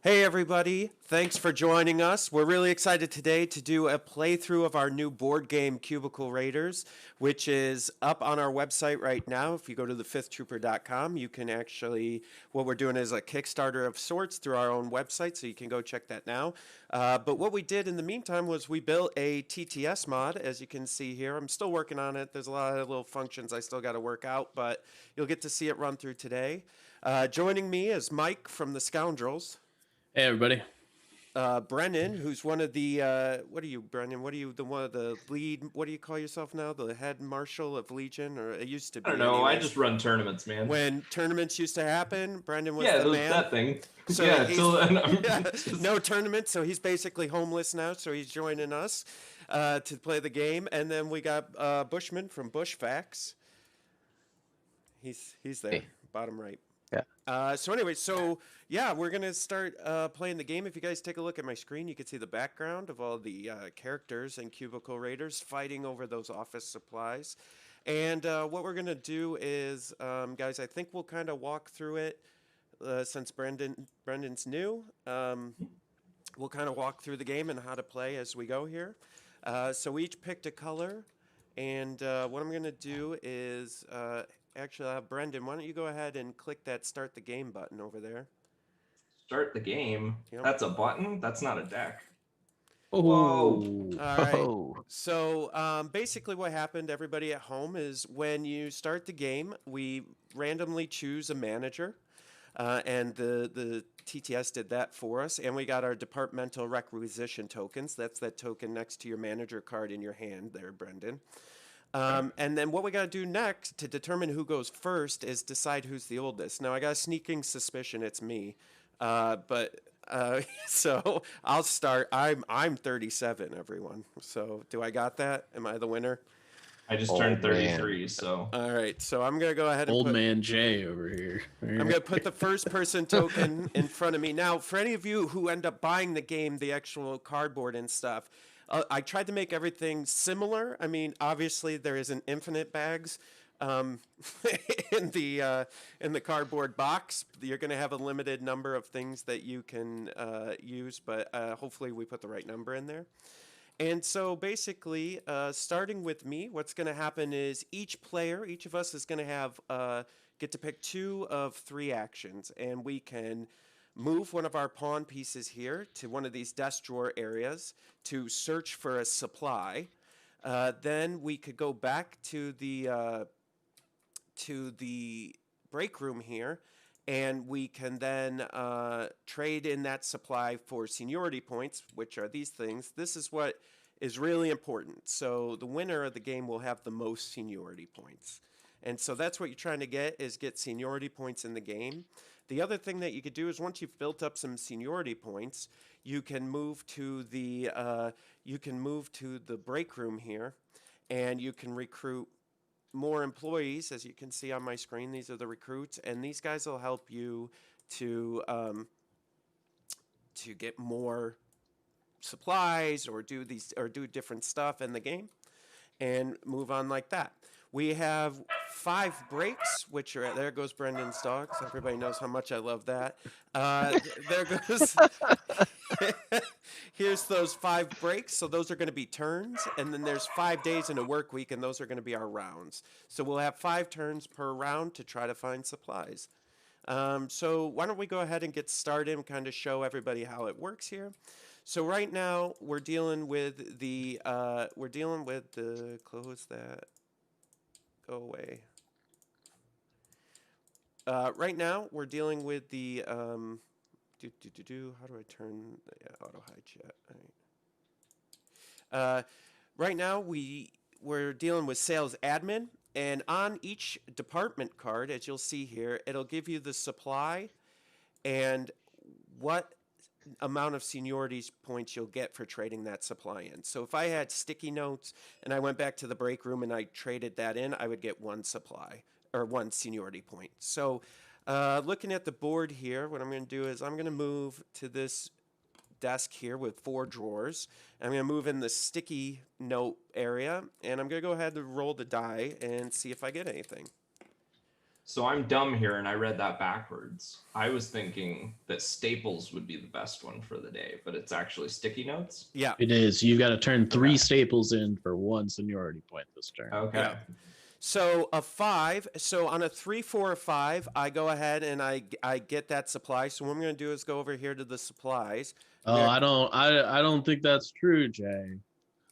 Hey everybody, thanks for joining us. We're really excited today to do a playthrough of our new board game Cubicle Raiders, which is up on our website right now. If you go to thefifthtrooper.com, you can actually, what we're doing is a Kickstarter of sorts through our own website, so you can go check that now. But what we did in the meantime was we built a TTS mod, as you can see here. I'm still working on it. There's a lot of little functions I still got to work out, but you'll get to see it run through today. Joining me is Mike from the Scoundrels. Hey everybody. Brennan, who's one of the what are you, Brennan? What are you, the one of the lead? What do you call yourself now? The head marshal of Legion, or it used to I don't be, know. I anyways. just run tournaments, man. When tournaments used to happen, Brendan was Yeah, the man. that thing. So Yeah, till he's then yeah, I'm just. no tournament, so he's basically homeless now. So he's joining us to play the game, and then we got Bushman from Bush Facts. He's there, Hey, bottom right. yeah. So anyway, yeah, we're gonna start playing the game. If you guys take a look at my screen, you can see the background of all the characters and Cubicle Raiders fighting over those office supplies. And what we're gonna do is, guys, I think we'll kind of walk through it since Brendan's new. We'll kind of walk through the game and how to play as we go here. So we each picked a color, and what I'm gonna do is actually, Brendan, why don't you go ahead and click that start the game button over there? Start the game. Yep. That's a button. That's not a deck. Whoa. Oh, All right. oh, So basically, what happened, everybody at home, is when you start the game, we randomly choose a manager, and the TTS did that for us, and we got our departmental requisition tokens. That's that token next to your manager card in your hand there, Brendan. And then what we got to do next to determine who goes first is decide who's the oldest. Now I got a sneaking suspicion it's me, but so I'll start. I'm 37, everyone. So do I got that? Am I the winner? I just turned old man. 33, so All right. So I'm gonna go ahead and old put. man Jay over here. I'm going to put the first person token in front of me. Now, for any of you who end up buying the game, the actual cardboard and stuff, I tried to make everything similar. I mean, obviously there isn't infinite bags um, in the cardboard box. You're going to have a limited number of things that you can use, but hopefully we put the right number in there. And so basically, starting with me, what's going to happen is each player, each of us is going to have get to pick two of three actions, and we can move one of our pawn pieces here to one of these desk drawer areas to search for a supply. Then we could go back to the break room here, and we can then trade in that supply for seniority points, which are these things. This is what is really important. So the winner of the game will have the most seniority points. And so that's what you're trying to get seniority points in the game. The other thing that you could do is once you've built up some seniority points, you can move to the break room here, and you can recruit more employees. As you can see on my screen, these are the recruits, and these guys will help you to get more supplies or do different stuff in the game and move on like that. We have 5 breaks, which are there goes Brendan's dogs. Everybody knows how much I love that. There goes. Here's those 5 breaks. So those are going to be turns, and then there's 5 days in a work week, and those are going to be our rounds. So we'll have 5 turns per round to try to find supplies. So why don't we go ahead and get started and kind of show everybody how it works here. So right now we're dealing with the close that, go away. Right now we're dealing with the how do I turn the auto hide chat? All right. Right now we're dealing with sales admin, and on each department card, as you'll see here, it'll give you the supply and what amount of seniority points you'll get for trading that supply in. So if I had sticky notes and I went back to the break room and I traded that in, I would get 1 supply or 1 seniority point. So looking at the board here, what I'm going to do is I'm going to move to this desk here with 4 drawers. I'm going to move in the sticky note area, and I'm going to go ahead and roll the die and see if I get anything. So I'm dumb here, and I read that backwards. I was thinking that staples would be the best one for the day, but it's actually sticky notes. Yeah. It is. You've got to turn 3 Okay. staples in for 1 seniority point this turn. Okay. Yeah. So a 5. So on a 3, 4, or 5, I go ahead and I get that supply. So what I'm going to do is go over here to the supplies. Oh, I don't think that's true, Jay.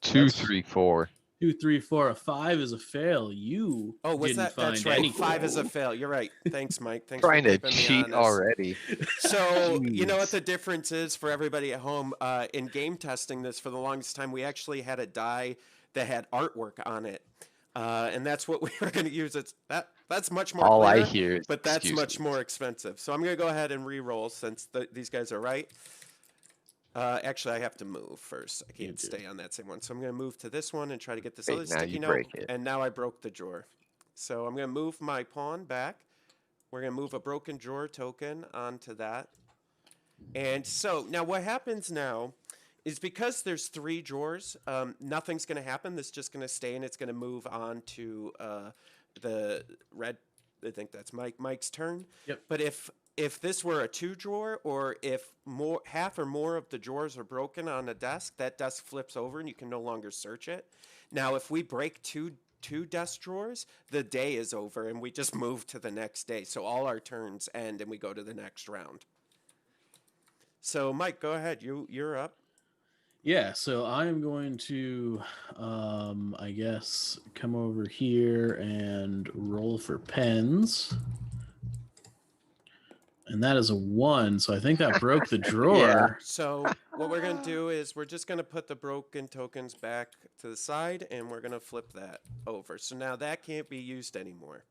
2, That's- 3, 4. 2, 3, 4. A 5 is a fail. You Oh, was didn't that? find That's right. anything. 5 is a fail. You're right. Thanks, Mike. Thanks Trying for to keeping me cheat honest. already. So, you know what Jeez. the difference is for everybody at home? In game testing this for the longest time, we actually had a die that had artwork on it. And that's what we were going to use. That's much more All I clear, hear is but that's much excuses. more expensive. So I'm going to go ahead and re-roll since these guys are right. Actually, I have to move first. I can't stay on that same one. So I'm going to move to this one and try to get this Wait, other now sticky you note. break it. And now I broke the drawer. So I'm going to move my pawn back. We're going to move a broken drawer token onto that. And so now what happens now is because there's 3 drawers, nothing's going to happen. This is just going to stay and it's going to move on to the red. I think that's Mike's turn. Yep. But if this were a 2 drawer, or if half or more of the drawers are broken on a desk, that desk flips over and you can no longer search it. Now, if we break two desk drawers, the day is over and we just move to the next day. So all our turns end and we go to the next round. So Mike, go ahead. You're up. Yeah, so I am going to, I guess, come over here and roll for pens. And that is a 1, so I think that broke the drawer. So what we're going to do is we're just going to put the broken tokens back to the side and we're going to flip that over. So now that can't be used anymore.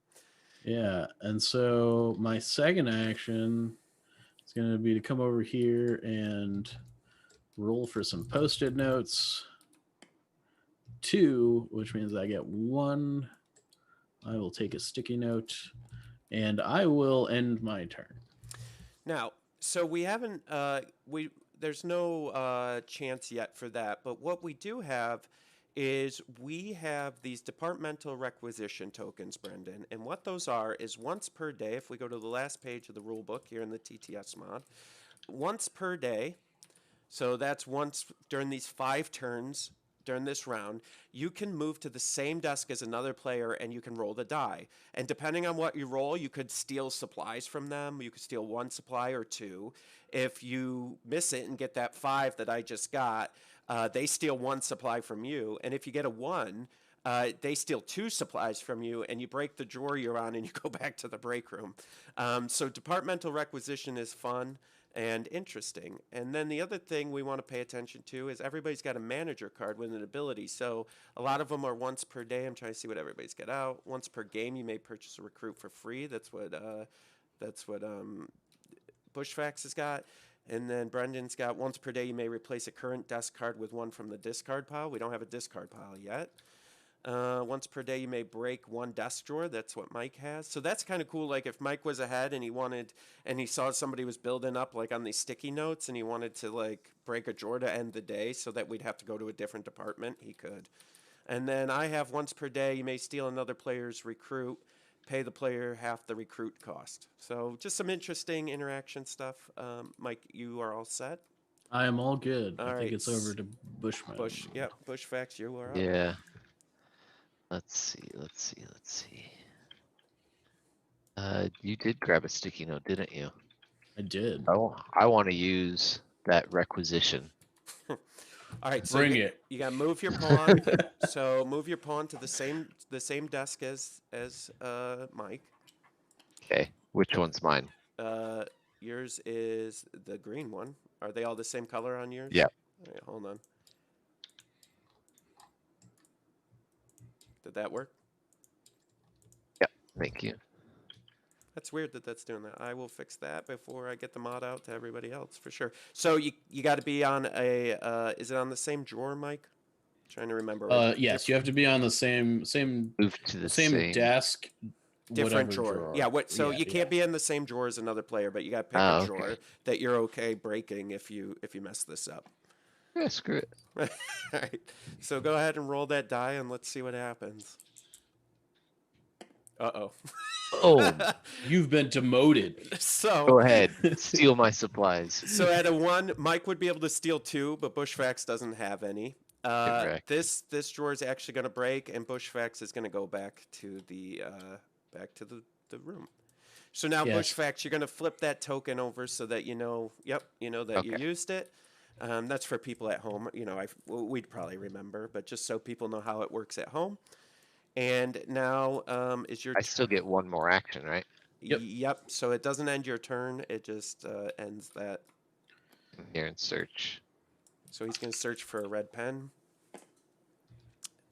Yeah, and so my second action is going to be to come over here and roll for some post-it notes. 2, which means I get 1. I will take a sticky note, and I will end my turn. Now, so we haven't, there's no chance yet for that, but what we do have is we have these departmental requisition tokens, Brendan, and what those are is once per day, if we go to the last page of the rule book here in the TTS mod, once per day, so that's once during these 5 turns during this round, you can move to the same desk as another player and you can roll the die. And depending on what you roll, you could steal supplies from them. You could steal 1 supply or 2. If you miss it and get that 5 that I just got, they steal 1 supply from you. And if you get a 1, they steal 2 supplies from you and you break the drawer you're on and you go back to the break room. So departmental requisition is fun and interesting. And then the other thing we want to pay attention to is everybody's got a manager card with an ability. So a lot of them are once per day. I'm trying to see what everybody's got out. Once per game, you may purchase a recruit for free. That's what Bushfax has got. And then Brendan's got once per day, you may replace a current desk card with one from the discard pile. We don't have a discard pile yet. Once per day, you may break 1 desk drawer. That's what Mike has. So that's kind of cool. Like if Mike was ahead and he saw somebody was building up like on these sticky notes and he wanted to like break a drawer to end the day so that we'd have to go to a different department, he could. And then I have once per day, you may steal another player's recruit, pay the player half the recruit cost. So just some interesting interaction stuff. Mike, you are all set? I am all good. All I think right. it's over to Bushman. Bushfax, you are up. Yeah. Let's see. You did grab a sticky note, didn't you? I did. I want to use that requisition. All right, so Bring it. You got to move your pawn. So move your pawn to the same desk as Mike. Okay, which one's mine? Yours is the green one. Are they all the same color on yours? Yeah. All right, hold on. Did that work? Yep, thank you. That's weird that that's doing that. I will fix that before I get the mod out to everybody else for sure. So you got to be on a. Is it on the same drawer, Mike? Trying to remember. Yes, you have to be on the same Move to the same desk. Different whatever drawer. Yeah. So Yeah, you can't be in the same drawer as another player, but you got to pick a drawer that you're okay breaking if you mess this up. Yeah, screw it. All right. So go ahead and roll that die and let's see what happens. Uh-oh. Oh, You've been demoted. So go ahead. Steal my supplies. So at a 1, Mike would be able to steal 2, but Bushfax doesn't have any. Correct. This drawer is actually going to break, and Bushfax is going to go back to the room. So now Yes. Bushfax, you're going to flip that token over so that you know that you Okay. used it. That's for people at home. We'd probably remember, but just so people know how it works at home. And now is your I still get one more action, right? Yep. Yep. So it doesn't end your turn. It just ends that. Here and search. So he's going to search for a red pen.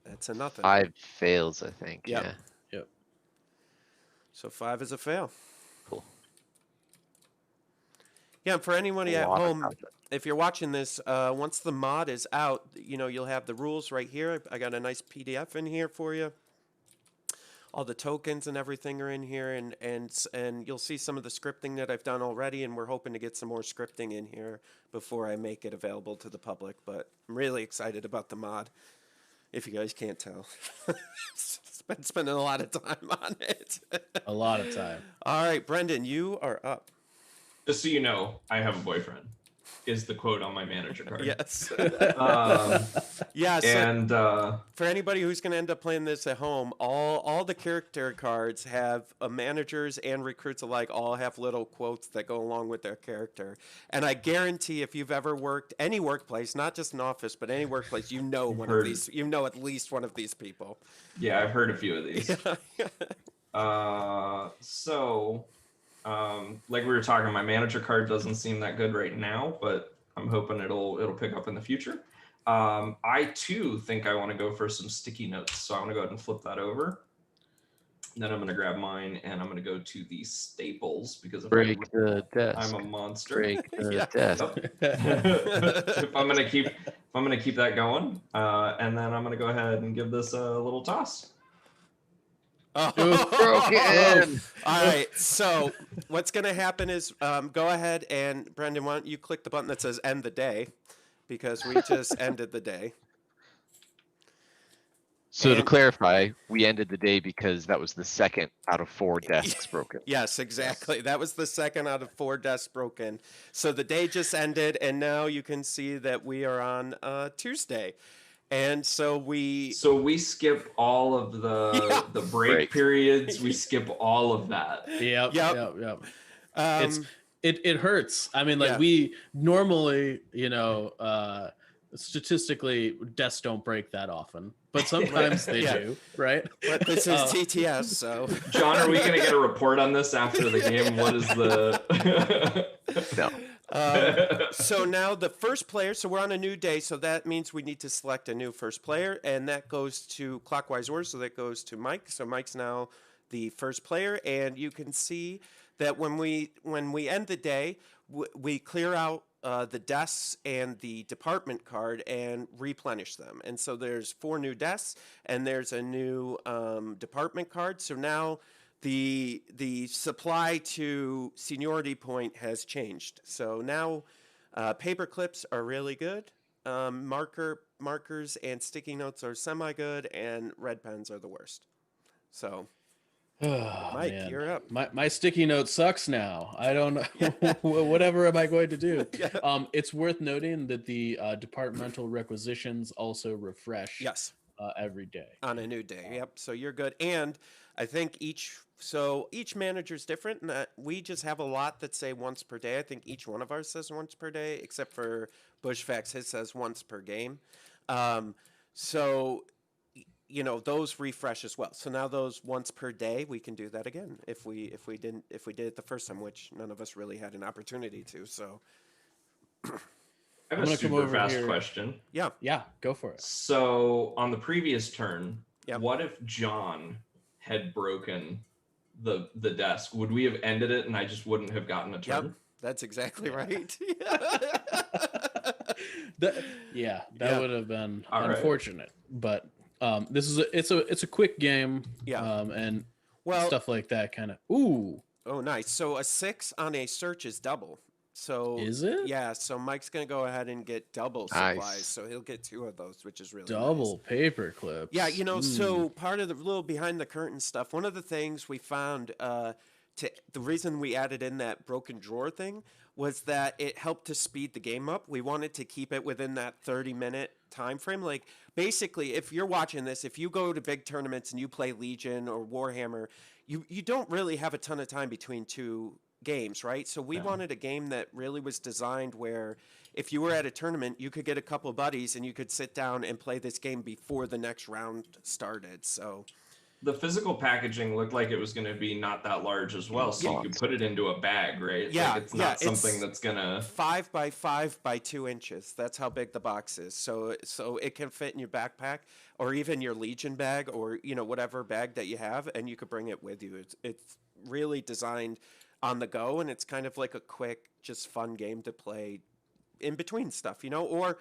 That's a nothing. 5 fails, I think. Yep. Yeah. Yep. So 5 is a fail. Cool. Yeah, and for anybody at Lot of home, content. if you're watching this, once the mod is out, you'll have the rules right here. I got a nice PDF in here for you. All the tokens and everything are in here, and you'll see some of the scripting that I've done already, and we're hoping to get some more scripting in here before I make it available to the public. But I'm really excited about the mod, if you guys can't tell. Been spending a lot of time on it. A lot of time. All right, Brendan, you are up. Just so you know, I have a boyfriend. Is the quote on my manager card. Yes. Um, Yeah. So and for anybody who's going to end up playing this at home, all the character cards have managers and recruits alike all have little quotes that go along with their character. And I guarantee if you've ever worked any workplace, not just an office, but any workplace, one of these. You know at least one of these people. yeah, I've heard a few of these. Like we were talking, my manager card doesn't seem that good right now, but I'm hoping it'll pick up in the future. I too think I want to go for some sticky notes, so I'm gonna go ahead and flip that over. And then I'm gonna grab mine and I'm gonna go to the staples because Break the desk. I'm a monster. Break the Yeah. desk. if I'm gonna keep that going, and then I'm gonna go ahead and give this a little toss. Broken. All right. So what's going to happen is go ahead and Brendan, why don't you click the button that says end the day, because we just ended the day. So to And- clarify, we ended the day because that was the second out of 4 desks broken. Yes, exactly. That was the second out of 4 desks broken. So the day just ended, and now you can see that we are on Tuesday. And so we skip all of the break periods. We skip all of that. Yep. It hurts. I mean, like Yeah. we normally, statistically, desks don't break that often, but sometimes they Yeah. do, right? but this is TTS, so John, are we gonna get a report on this after the game? What is the? No. So now the first player, so we're on a new day, so that means we need to select a new first player, and that goes to clockwise order, so that goes to Mike. So Mike's now the first player, and you can see that when we end the day, we clear out the desks and the department card and replenish them. And so there's 4 new desks, and there's a new department card. So now the supply to seniority point has changed. So now paper clips are really good. Markers and sticky notes are semi-good, and red pens are the worst. So, Oh, Mike, man. you're up. My sticky note sucks now. I don't know. Whatever am I going to do? Yeah. It's worth noting that the departmental requisitions also refresh Yes, every day. on a new day. Yep. So you're good. And I think each manager's different, and that we just have a lot that say once per day. I think each one of ours says once per day, except for Bushfax. His says once per game. So those refresh as well. So now those once per day, we can do that again if we did it the first time, which none of us really had an opportunity to. So I I'm have a gonna come super over fast here. question. Yeah, go for it. So on the previous turn, Yep. what if John had broken the desk? Would we have ended it and I just wouldn't have gotten a turn? Yep, that's exactly right. That Yeah. would have been All right. unfortunate, but this is it's a quick game, Yeah. and Well, stuff like that kind of. Ooh, oh, nice. So a 6 on a search is double. So Is it? Yeah, so Mike's gonna go ahead and get double Nice. supplies, so he'll get 2 of those, which is really Double nice. paper clips. Yeah, so part of the little behind the curtain stuff, one of the things we found the reason we added in that broken drawer thing was that it helped to speed the game up. We wanted to keep it within that 30-minute time frame. Like basically, if you're watching this, if you go to big tournaments and you play Legion or Warhammer, you don't really have a ton of time between 2 games, right? So we wanted a game that really was designed where if you were at a tournament, you could get a couple buddies and you could sit down and play this game before the next round started. So The physical packaging looked like it was going to be not that large as well, so you could put it into a bag, right? Yeah, like it's not yeah, something it's that's gonna. 5 by 5 by 2 inches. That's how big the box is. So it can fit in your backpack or even your Legion bag or whatever bag that you have, and you could bring it with you. It's really designed on the go, and it's kind of like a quick, just fun game to play in between stuff, Or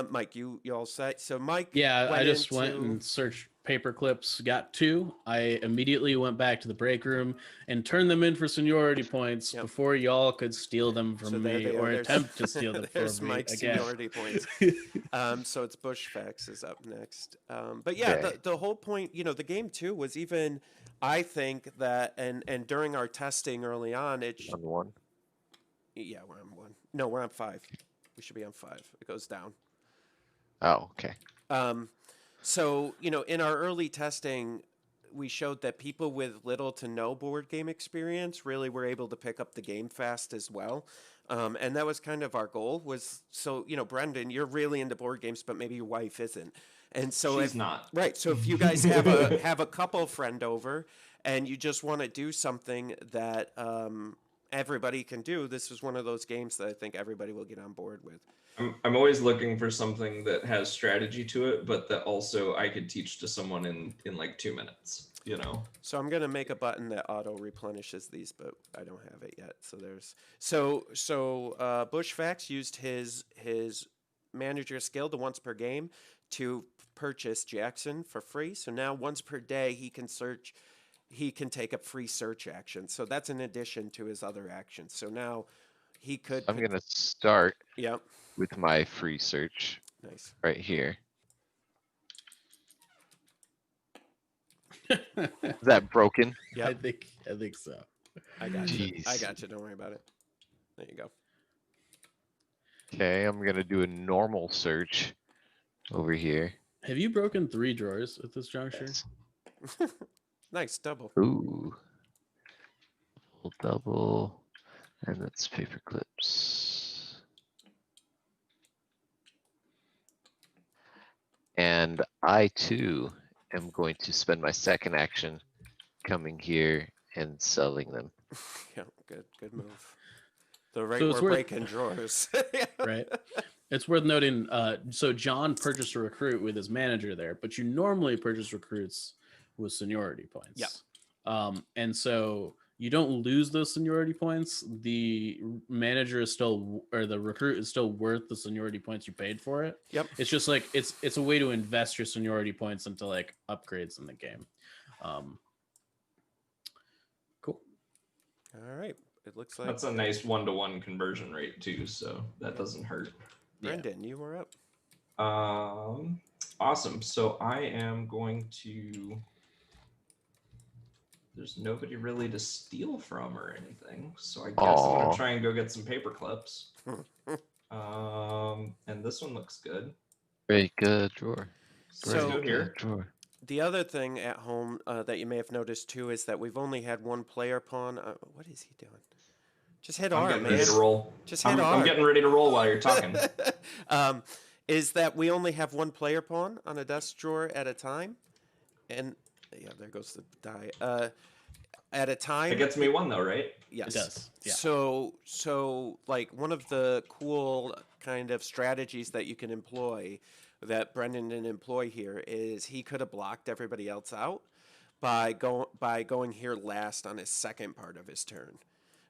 Mike, you all set? So Mike, Yeah, I just into... went and searched paper clips, got 2. I immediately went back to the break room and turned them in for seniority points before y'all could steal them from So there me they or are. attempt to steal them There's from me Mike's again. seniority points. So it's Bushfax is up next. But yeah, Okay. the whole point, the game too was even, I think that, and during our testing early on, On 1. yeah, we're on 1. No, we're on 5. We should be on 5. It goes down. Oh, okay. So, in our early testing, we showed that people with little to no board game experience really were able to pick up the game fast as well. And that was kind of our goal was, so, Brendan, you're really into board games, but maybe your wife isn't. And so She's not. Right. So if you guys have a couple friend over and you just want to do something that everybody can do, this is one of those games that I think everybody will get on board with. I'm always looking for something that has strategy to it, but that also I could teach to someone in like 2 minutes. So I'm gonna make a button that auto replenishes these, but I don't have it yet. So there's Bushfax used his manager skill to once per game to purchase Jackson for free. So now once per day he can take a free search action. So that's in addition to his other actions. So now he could. I'm gonna start Yep. with my free search Nice. right here. Is that broken? Yeah. I think so. I got you. Jeez. I got you. Don't worry about it. There you go. Okay, I'm gonna do a normal search over here. Have you broken 3 drawers at this juncture? Yes. Nice double. Ooh. Double. And that's paper clips. And I too am going to spend my second action coming here and selling them. Yeah, good move. The rate So it's we're worth- breaking drawers. Right. It's worth noting. So John purchased a recruit with his manager there, but you normally purchase recruits with seniority points. Yeah. And so you don't lose those seniority points. The manager is still, or the recruit is still worth the seniority points you paid for it. Yep. It's just like it's a way to invest your seniority points into like upgrades in the game. Cool. All right. It looks like That's a nice 1-to-1 conversion rate too, so that doesn't hurt. Brendan, you were up. Awesome. So I am going to. There's nobody really to steal from or anything, so I guess I'm Aw. gonna try and go get some paper clips. And this one looks good. Very good drawer. So- Let's go Very here. good drawer. The other thing at home that you may have noticed too is that we've only had one player pawn. What is he doing? Just hit I'm R, getting man. ready to roll. Just hit I'm R. getting ready to roll while you're talking. Is that we only have one player pawn on a desk drawer at a time, and yeah, there goes the die. At a time. It gets me one though, right? Yes. It does. Yeah. So like one of the cool kind of strategies that you can employ that Brendan didn't employ here is he could have blocked everybody else out by going here last on his second part of his turn.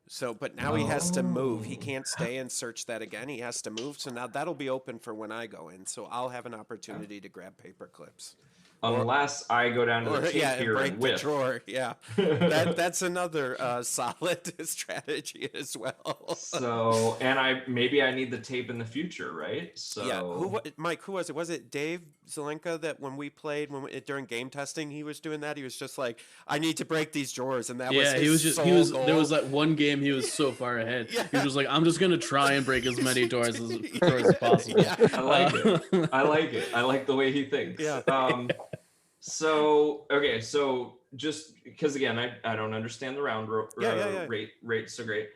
So, but now he has to move. He can't stay and search that again. He has to move. So now that'll be open for when I go in. So I'll have an opportunity to grab paper clips. Unless I go down to the tape and here break and the whiff. drawer. Yeah, that's another solid strategy as well. So, and I need the tape in the future, right? So Yeah, Mike? Who was it? Was it Dave Zelenka that when we played during game testing, he was doing that? He was just like, "I need to break these drawers," and that was Yeah, his he was just sole goal. there was that one game he was so far ahead. Yeah. He was just like, I'm just gonna try and break as many doors as possible. Yeah. I like it. I like it. I like the way he thinks. Yeah. So okay, so just because again, I don't understand the round rate so great.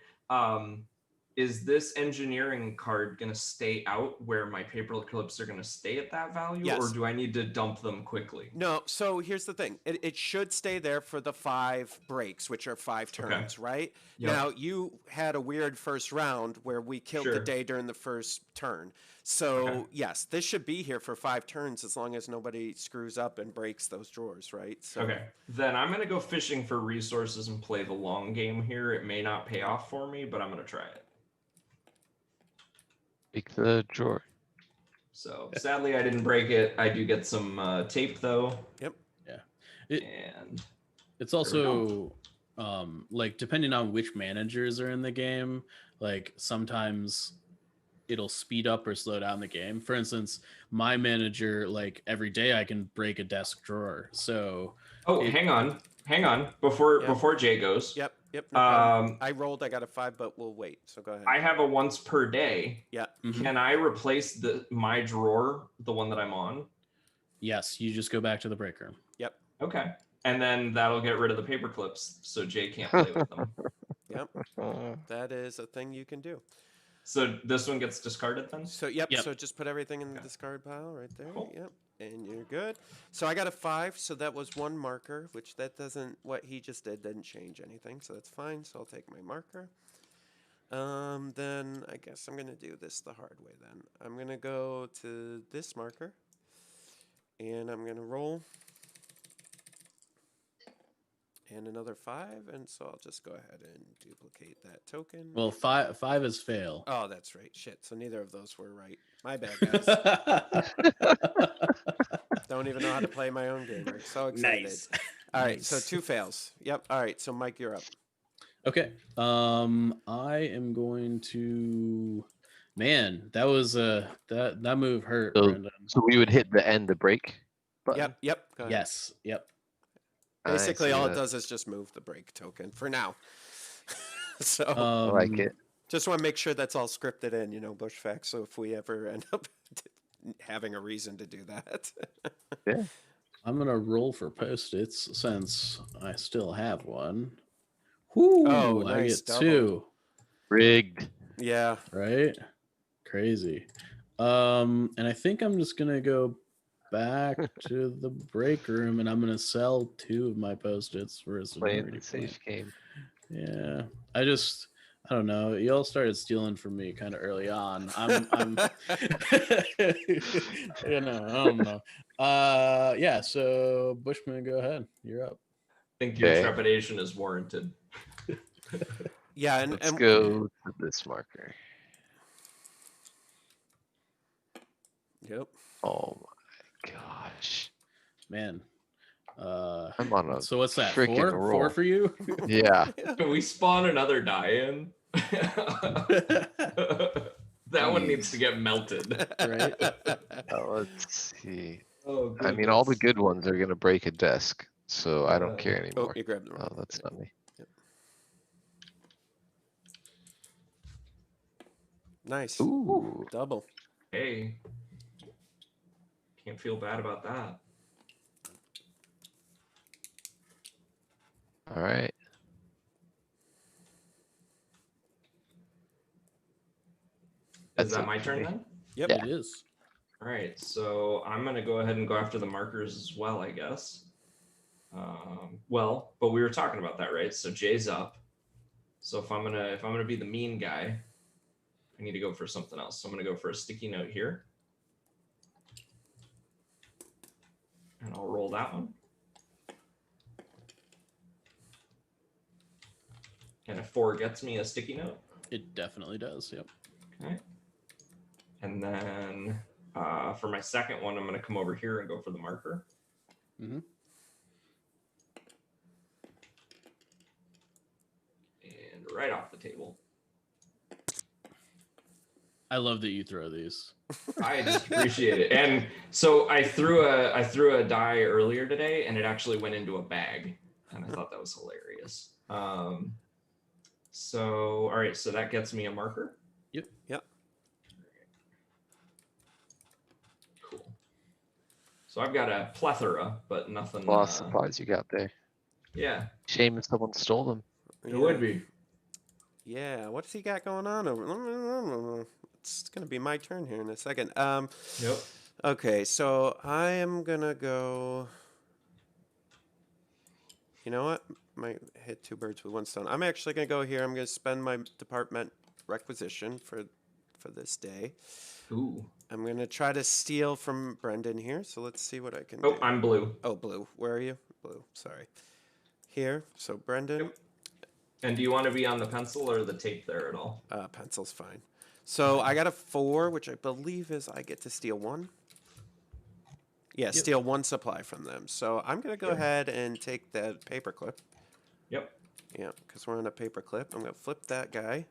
Is this engineering card gonna stay out where my paper clips are gonna stay at that value, Yes. or do I need to dump them quickly? No, so here's the thing. It should stay there for the 5 breaks, which are 5 turns, right? Yep. Now, you had a weird first round where we killed the Sure. day during the first turn. So, Okay. yes, this should be here for 5 turns as long as nobody screws up and breaks those drawers, right? So, Okay, then I'm gonna go fishing for resources and play the long game here. It may not pay off for me, but I'm gonna try it. Pick the drawer. So sadly, I didn't break it. I do get some tape though. Yep. And It's also like depending on which managers are in the game, like sometimes it'll speed up or slow down the game. For instance, my manager, like every day I can break a desk drawer. So hang on before Jay goes. Yep. No problem. I rolled. I got a 5, but we'll wait. So go ahead. I have a once per day. Yeah. Mhm. Can I replace my drawer, the one that I'm on? Yes, you just go back to the break room. Yep. Okay, and then that'll get rid of the paper clips, so Jay can't play with them. Yep. That is a thing you can do. So this one gets discarded then? So yep. Yep. So just put everything in the discard pile right there. Cool. Yep. And you're good. So I got a 5. So that was 1 marker, which that doesn't. What he just did didn't change anything. So that's fine. So I'll take my marker. Then I guess I'm gonna do this the hard way. Then I'm gonna go to this marker, and I'm gonna roll. And another 5, and so I'll just go ahead and duplicate that token. Well, five is fail. Oh, that's right. Shit. So neither of those were right. My bad, guys. Don't even know how to play my own game. I'm so excited. Nice. All right. So 2 fails. Yep. All right. So Mike, you're up. Okay. I am going to. Man, that was that move hurt, So- Brendan. So we would hit the end the break button. Yep. Go ahead. Yes. Yep. I Basically, see all it that. does is just move the break token for now. So I like it. just want to make sure that's all scripted in, Bush facts. So if we ever end up having a reason to do that. I'm gonna roll for post-its since I still have one. Whoo! Oh, I nice, get double. 2. Rigged. Yeah. Right? Crazy. And I think I'm just gonna go back to the break room and I'm gonna sell 2 of my post-its for a Playing seniority the safe point. game. Yeah. I don't know. Y'all started stealing from me kind of early on. I'm I don't know. Yeah, so Bushman, go ahead. You're up. I think your Okay. trepidation is warranted. Yeah. Let's go to this marker. Yep. Oh my gosh. Man. I'm on a So what's that? freaking 4? roll. 4 for you? Yeah. Can we spawn another die in? That one needs to get melted. Right? Let's see. Oh, I mean, all the goodness. good ones are gonna break a desk, so I don't care Oh, anymore. you grabbed the wrong Oh, that's thing. not me. Nice. Ooh. Double. Hey, can't feel bad about that. All right. Is That's that it my for turn me. then? Yep. It is. All right, so I'm gonna go ahead and go after the markers as well, I guess. Well, but we were talking about that, right? So Jay's up. So if I'm gonna be the mean guy, I need to go for something else. So I'm gonna go for a sticky note here, and I'll roll that one. And if 4 gets me a sticky note. It definitely does. Yep. Okay. And then for my second one, I'm going to come over here and go for the marker. Mm-hmm. And right off the table. I love that you throw these. I just appreciate it. And so I threw a die earlier today, and it actually went into a bag, and I thought that was hilarious. So all right, so that gets me a marker. Yep. Yep. Cool. So I've got a plethora, but nothing. A lot of supplies you got there. Yeah, Shame if someone stole them. it would be. Yeah, what's he got going on over? It's gonna be my turn here in a second. Yep. Okay, so I am gonna go. You know what? Might hit two birds with one stone. I'm actually gonna go here. I'm gonna spend my department requisition for this day. Ooh. I'm gonna try to steal from Brendan here. So let's see what I can Oh, do. I'm blue. Oh, blue. Where are you? Blue. Sorry. Here. So Brendan. Yep. And do you want to be on the pencil or the tape there at all? Pencil's fine. So I got a 4, which I believe is I get to steal 1. Yeah, steal 1 supply from them. So I'm going to go ahead and take that paperclip. Yep. Yeah, because we're on a paperclip. I'm going to flip that guy.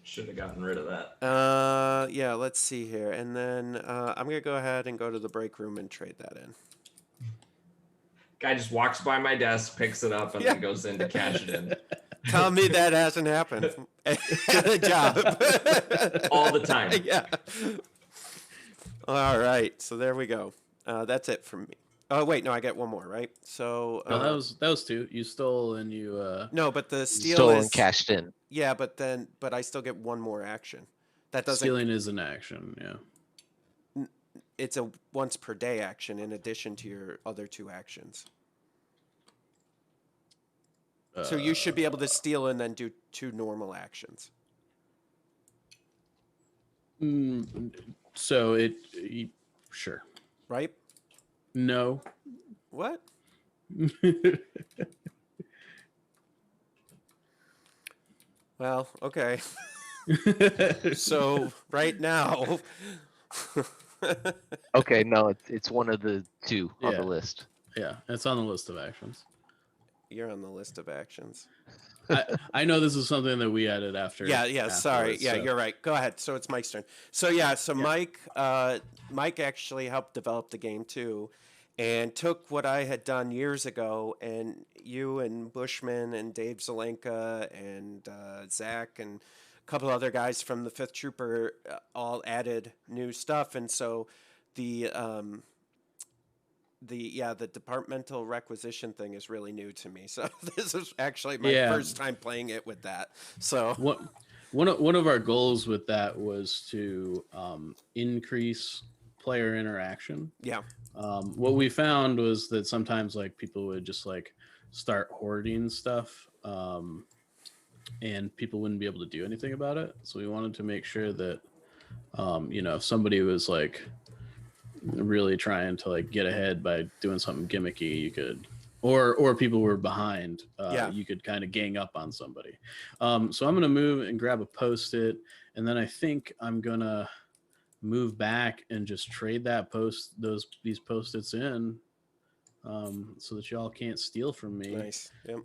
Should have gotten rid of that. Yeah, let's see here. And then I'm going to go ahead and go to the break room and trade that in. Guy just walks by my desk, picks it up, and then goes in to cash it in. Tell me that hasn't happened. Good job. All the time. Yeah. All right. So there we go. That's it from me. Oh wait, no, I get one more, right? So No, that was 2. You stole and you. no, but the steal Stole is and cashed in. Yeah, but I still get one more action. That doesn't. Stealing is an action. Yeah. It's a once per day action in addition to your other 2 actions. So you should be able to steal and then do 2 normal actions. So sure. Right? No. What? Well, okay. So right now. Okay, no, it's one of the 2 on Yeah. the list. Yeah, it's on the list of actions. You're on the list of actions. I know this is something that we added after. Yeah, sorry. afterwards, Yeah, so- you're right. Go ahead. So it's Mike's turn. So Mike actually helped develop the game too, and took what I had done years ago, and you and Bushman and Dave Zelenka and Zach and a couple other guys from the 5th Trooper all added new stuff, and so the departmental requisition thing is really new to me. So this is actually my first time playing it with that. So one of our goals with that was to increase player interaction. Yeah. What we found was that sometimes like people would just like start hoarding stuff, and people wouldn't be able to do anything about it. So we wanted to make sure that if somebody was like really trying to like get ahead by doing something gimmicky, you could, or people were behind, you could kind of gang up on somebody. So I'm gonna move and grab a post-it, and then I think I'm gonna move back and just trade these post-its in, so that y'all can't steal from me. Nice. Yep.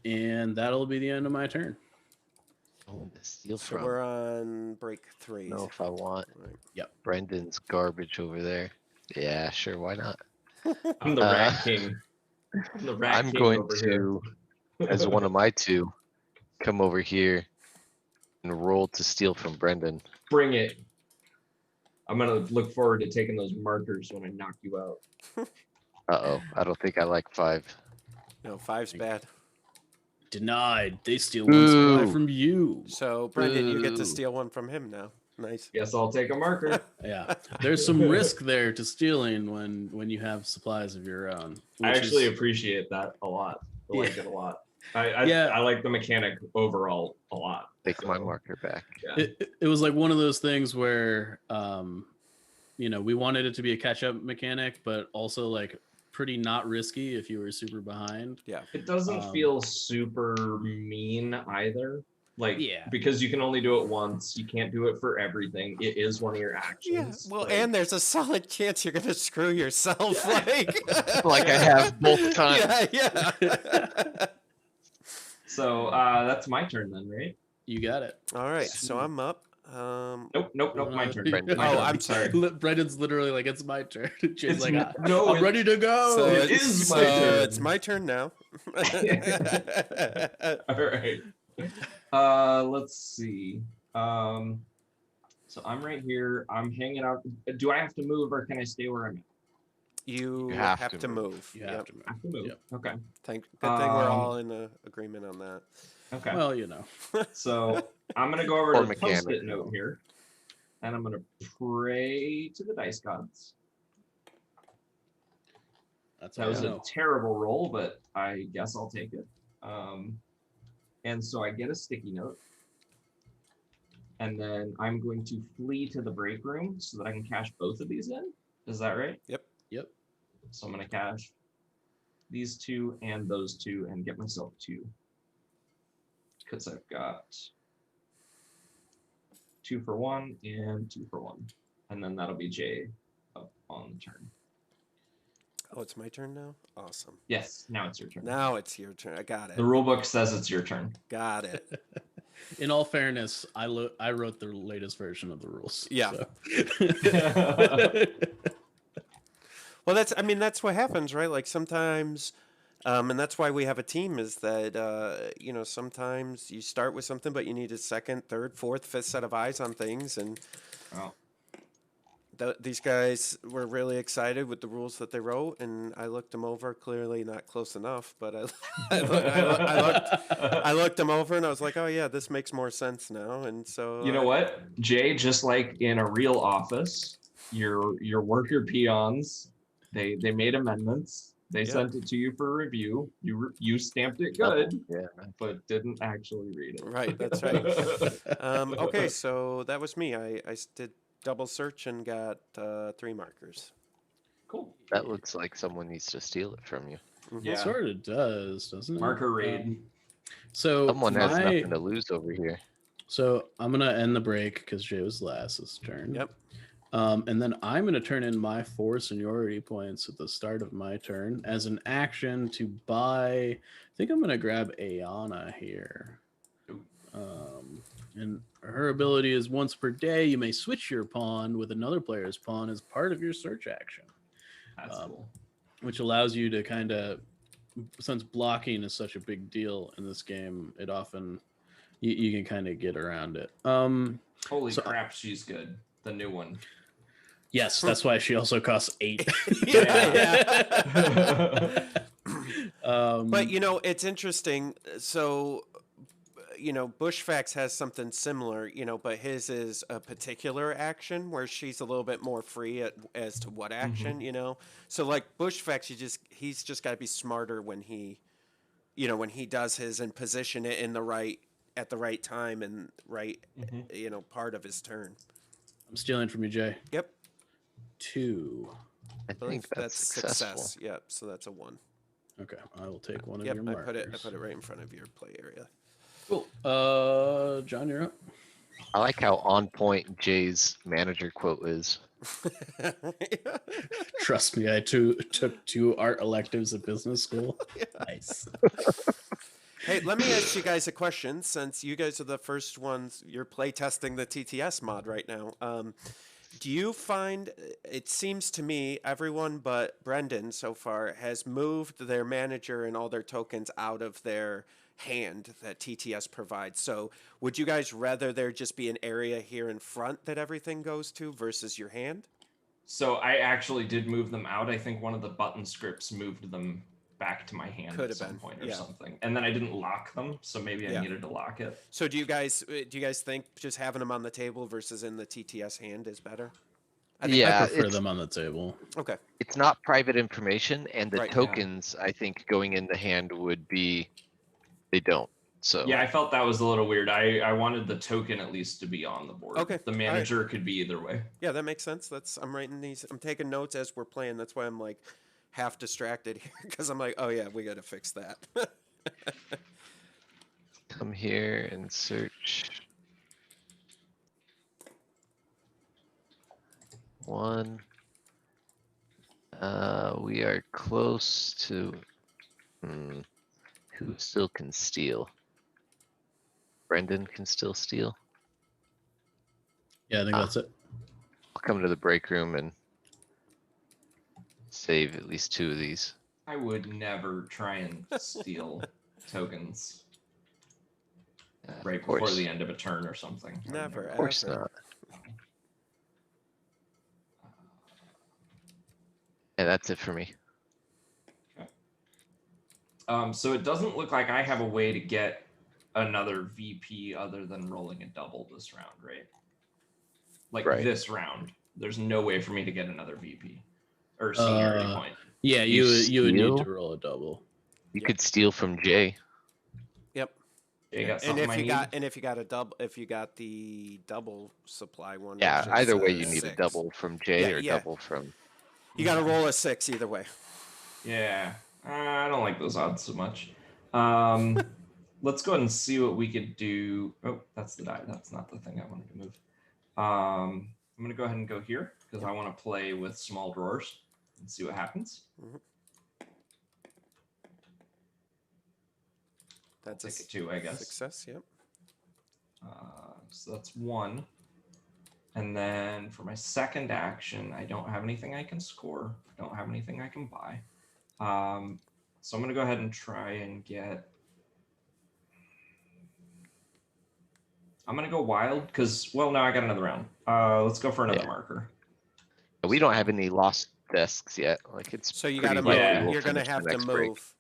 And that'll be the end of my turn. Oh, steal So from. we're on break 3. No, if I want. Right. Yep. Brendan's garbage over there. Yeah, sure, why not? I'm the rat king. I'm going to, as one of my 2, come over here and roll to steal from Brendan. Bring it. I'm gonna look forward to taking those markers when I knock you out. Uh-oh, I don't think I like 5. No, 5's bad. Denied. They steal one supply Ooh. from you. So Brendan, you get to Ooh. steal one from him now. Nice. Yes, I'll take a marker. Yeah, there's some risk there to stealing when you have supplies of your own. I which actually is- appreciate that a lot. I like it a lot. I Yeah. like the mechanic overall a lot. Take my So, marker back. Yeah. it was like one of those things where we wanted it to be a catch-up mechanic, but also like pretty not risky if you were super behind. Yeah. It doesn't feel super mean either. Like, Yeah. because you can only do it once, you can't do it for everything. It is one of your Yeah, actions. well, like, and there's a solid chance you're gonna screw yourself, Like I have both times. Yeah, yeah. so that's my turn then, right? You got it. All right, so I'm up. Nope, my turn. Brendan. My Oh, turn. I'm sorry. Brendan's literally like, it's my turn. Jay's It's like, no, I'm ready to go. So It is my turn. It's my turn now. All right. Let's see. So I'm right here. I'm hanging out. Do I have to move or can I stay where I'm at? You have have to to move. move. You have to move. I have to move. Yep. Okay. Good thing we're all in agreement on that. Okay. Well, you know. So I'm gonna go over Or to the post-it mechanic. note here, and I'm gonna pray to the dice gods. That's That all was I a know. terrible roll, but I guess I'll take it. And so I get a sticky note, and then I'm going to flee to the break room so that I can cash both of these in. Is that right? Yep. So I'm gonna cash these two and those two and get myself two. Because I've got 2 for 1 and 2 for 1. And then that'll be Jay up on the turn. Oh, it's my turn now? Awesome. Yes, now it's your turn. Now it's your turn. I got it. The rule book says it's your turn. Got it. In all fairness, I wrote the latest version of the rules. Yeah. So. Well, that's what happens, right? Like sometimes, and that's why we have a team is that, sometimes you start with something, but you need a second, third, fourth, fifth set of eyes on things. And Oh. these guys were really excited with the rules that they wrote, and I looked them over. Clearly not close enough, but I looked them over, and I was like, oh yeah, this makes more sense now. And so You know what, Jay? Just like in a real office, your worker peons, they made amendments. They sent it to you for review. You stamped it good, Yeah. but didn't actually read it. Right, that's right. Okay, so that was me. I did double search and got 3 markers. Cool. That looks like someone needs to steal it from you. Yeah. It sort of does, doesn't it? Marker raid. So Someone has nothing to lose over here. So I'm gonna end the break because Jay was last this turn. Yep. And then I'm gonna turn in my 4 seniority points at the start of my turn as an action to buy. I think I'm gonna grab Ayana here. And her ability is once per day you may switch your pawn with another player's pawn as part of your search action. That's cool. Which allows you to kind of, since blocking is such a big deal in this game, it often you can kind of get around it. Holy crap, she's good. The new one. Yes, that's why she also costs 8. Yeah. But it's interesting. So, Bushfax has something similar, but his is a particular action where she's a little bit more free as to what action, So like Bushfax, he's just got to be smarter when he does his and position it at the right time and part of his turn. I'm stealing from you, Jay. Yep. 2. I think that's successful. Yep. So that's a 1. Okay, I will take one of Yep. your I markers. put it right in front of your play area. Cool. John, you're up. I like how on point Jay's manager quote is. Trust me, I took 2 art electives at business school. Nice. Hey, let me ask you guys a question. Since you guys are the first ones, you're play testing the TTS mod right now. Do you find, it seems to me, everyone but Brendan so far has moved their manager and all their tokens out of their hand that TTS provides. So would you guys rather there just be an area here in front that everything goes to versus your hand? So I actually did move them out. I think one of the button scripts moved them back to my hand at some point or something. And then I didn't lock them, so maybe I needed to lock it. So do you guys think just having them on the table versus in the TTS hand is better? I prefer them on the table. Okay. It's not private information, and the tokens, I think, going in the hand would be, they don't. So yeah, I felt that was a little weird. I wanted the token at least to be on the board. Okay. The manager could be either way. Yeah, that makes sense. I'm writing these. I'm taking notes as we're playing. That's why I'm like half distracted here because I'm like, oh yeah, we got to fix that. come here and search. One. We are close to. Who still can steal? Brendan can still steal. Yeah, I think Ah. that's it. I'll come to the break room and save at least 2 of these. I would never try and steal tokens Of right before course. the end of a turn or something. I would Never, never. Of course ever. not. Yeah, that's it for me. So it doesn't look like I have a way to get another VP other than rolling a double this round, right? Like Right. this round, there's no way for me to get another VP or seniority point. Yeah, You you would need steal? to roll a double. You Yep. could steal from Jay. Yep. You got And something if I you need? got if you got the double supply one, Yeah, which is, either way you need a 6. double from Jay Yeah, or yeah. double from. You got to roll a 6 either way. Yeah, I don't like those odds so much. Let's go ahead and see what we could do. Oh, that's the die. That's not the thing I wanted to move. I'm going to go ahead and go here because I want to play with small drawers and see what happens. That's Take it 2, I guess. success. Yep. So that's 1. And then for my second action, I don't have anything I can score. I don't have anything I can buy. So I'm going to go ahead and try and get... I'm going to go wild because, well, no, I got another round. Let's go for another marker. We don't have any lost desks yet. Like it's So you pretty got to likely Yeah. we'll You're going to finish the have to next break. move.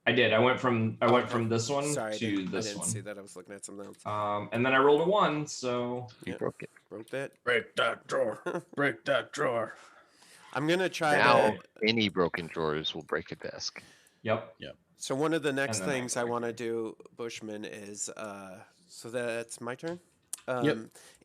I did. I went from this one Sorry, to this I didn't one. see that. I was looking at something else. And then I rolled a 1, so You Yeah. broke it. Broke that. Break that drawer. Break that drawer. I'm going to try Now to. any broken drawers will break a desk. yep. So one of the next And then I things go I back want to here. do, Bushman, is so that's my turn. Yep.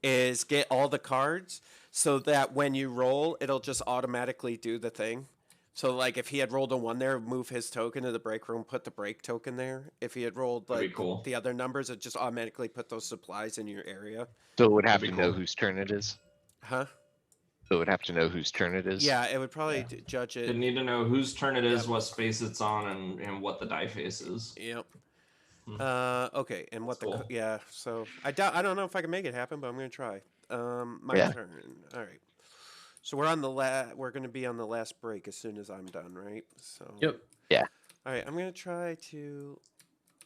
Is get all the cards so that when you roll, it'll just automatically do the thing. So like if he had rolled a 1 there, move his token to the break room, put the break token there. If he had rolled That'd be like cool. the other numbers, it just automatically put those supplies in your area. So it would have to That'd be know cool. whose turn it is. Huh? So it would have to know whose turn it is. Yeah, it would probably judge it. Didn't need to know whose turn it is, Yep. what space it's on, and what the die face is. Yep. Hmm. Okay, and what That's the cool. yeah. So I don't know if I can make it happen, but I'm gonna try. My Yeah. turn. All right. So we're on the we're gonna be on the last break as soon as I'm done, right? So. Yep. All right, I'm gonna try to.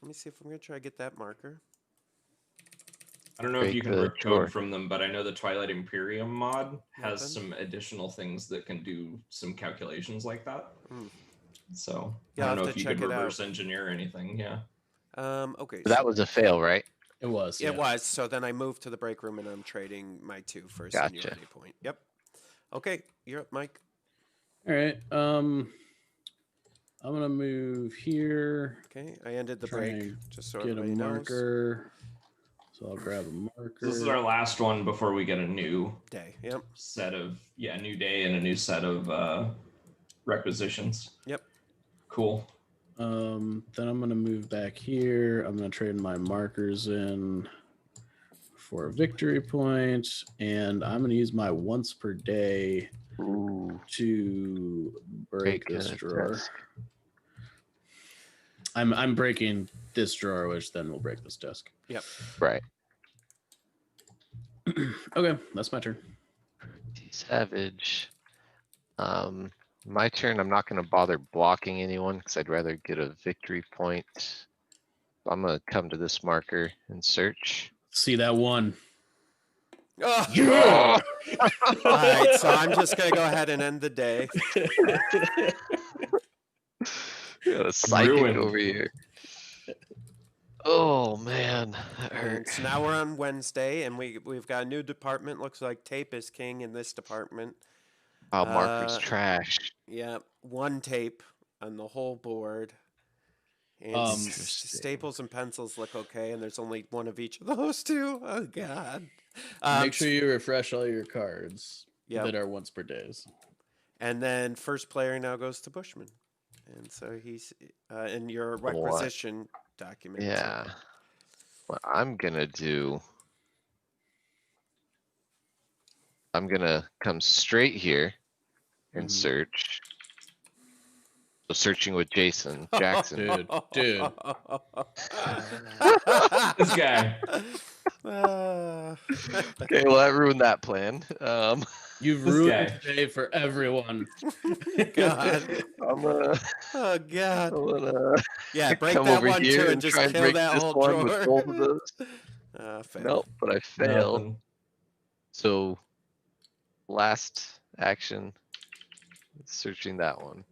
Let me see if I'm gonna try to get that marker. I don't know if Break you can the rip drawer. code from them, but I know the Twilight Imperium mod has Nothing? some additional things that can do some calculations like that. Hmm. So Yeah, I I'll don't know have if to you check could it out. reverse engineer anything. Yeah. Okay. So that was a fail, right? It was. It was. So then I moved to the break room and I'm trading my 2 for a Gotcha. seniority point. Yep. Okay, you're up, Mike. All right. I'm gonna move here. Okay, I ended the Try break and just so Get a everybody knows. marker. So I'll grab a marker. This is our last one before we get a new Day. Yep. set of new day and a new set of requisitions. Yep. Cool. Then I'm gonna move back here. I'm gonna trade my markers in for a victory point, and I'm gonna use my once per day Ooh. to break Break this a drawer. desk. I'm breaking this drawer, which then will break this desk. Yep. Right. Okay, that's my turn. Savage. My turn. I'm not going to bother blocking anyone because I'd rather get a victory point. So I'm going to come to this marker and search. See that one? Oh, Yeah! all right, so I'm just gonna go ahead and end the day. Got a psychic Ruined. over here. Oh man, that And hurt. so now we're on Wednesday, and we've got a new department. Looks like tape is king in this department. Wow, marker's Uh, trash. Yeah, 1 tape on the whole board. And Interesting. staples and pencils look okay, and there's only 1 of each of those 2. Oh God. Make sure you refresh all your cards Yep. that are once per days. And then first player now goes to Bushman, and so he's in your requisition document. so- Yeah. What I'm gonna do. I'm gonna come straight here and Mhm. search. So searching with Jackson. Dude. This guy. Okay, well that ruined that plan. You've This ruined guy. today for everyone. God. I'm gonna, Oh God. I'm gonna Yeah, break come that over one here too and and just try and kill break that this whole one with drawer. both of those. Fail. Nope, but I fail. Nothing. So last action, searching that one.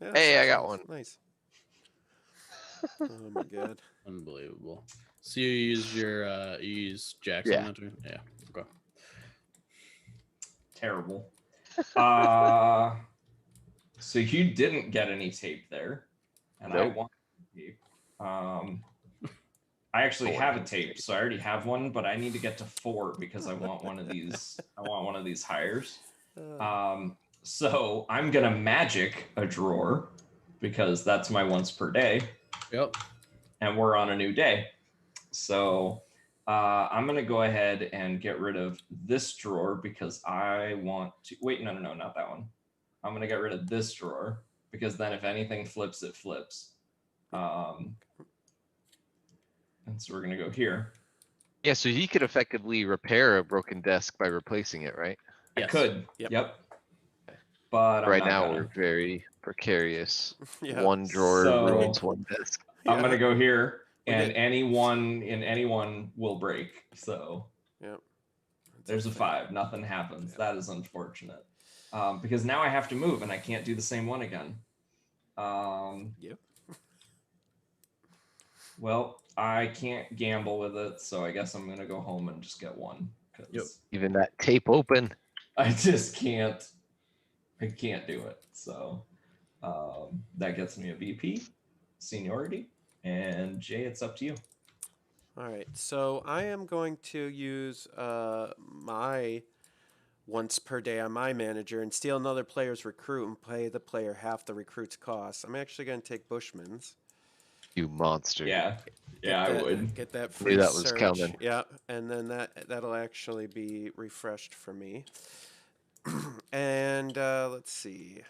Yeah, Hey, I got success. one. Nice. Oh my God. Unbelievable. So you used you used Jackson Yeah. that turn? Yeah. Okay. Terrible. So you didn't get any tape there, and I Nope. want tape. I actually Oh, have a nice tape, so I already have one, but I need to get to 4 because I want one of these. I want one of these hires. So I'm gonna magic a drawer because that's my once per day, Yep. and we're on a new day. So I'm gonna go ahead and get rid of this drawer because I want to. Wait, no, not that one. I'm gonna get rid of this drawer because then if anything flips, it flips. And so we're gonna go here. Yeah, so he could effectively repair a broken desk by replacing it, right? I Yes. could. Yep. Yep. But I'm Right not now gonna. we're very precarious. Yeah. One drawer So- ruins one desk. I'm gonna go here, We're and good. anyone will break. So Yep. there's a 5. Nothing happens. That is unfortunate. Because now I have to move, and I can't do the same one again. Yep. Well, I can't gamble with it, so I guess I'm gonna go home and just get one. 'Cause Yep. Even that tape open. I just can't. I can't do it. So that gets me a VP, seniority, and Jay, it's up to you. All right. So I am going to use my once per day on my manager and steal another player's recruit and pay the player half the recruit's cost. I'm actually going to take Bushman's. You monster. Yeah, Get I that- would. Get that Knew free that was search. coming. Yeah, and then that'll actually be refreshed for me. And let's see.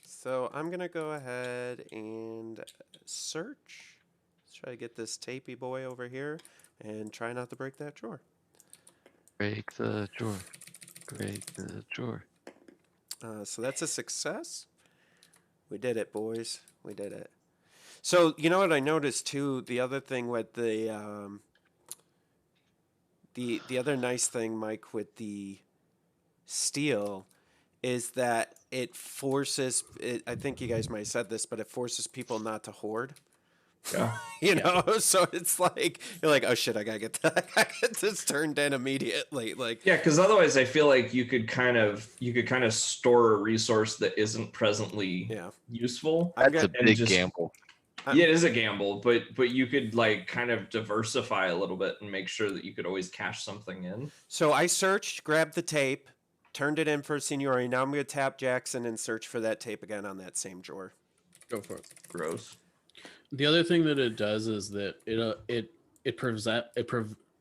So I'm gonna go ahead and search. Let's try to get this tapey boy over here and try not to break that drawer. Break the drawer. Break the drawer. So that's a success. We did it, boys. We did it. So you know what I noticed too. The other thing with the other nice thing, Mike, with the steel, is that it forces. I think you guys might have said this, but it forces people not to hoard. Yeah. You know, so it's like you're like, oh shit, I gotta get that. I gotta get this turned in immediately. Like, Yeah, because otherwise I feel like you could kind of store a resource that isn't presently yeah, useful. I'm That's a gonna, big just- gamble. Yeah, it is a gamble, but you could like kind of diversify a little bit and make sure that you could always cash something in. So I searched, grabbed the tape, turned it in for seniority. Now I'm gonna tap Jackson and search for that tape again on that same drawer. Go for it. Gross. The other thing that it does is that it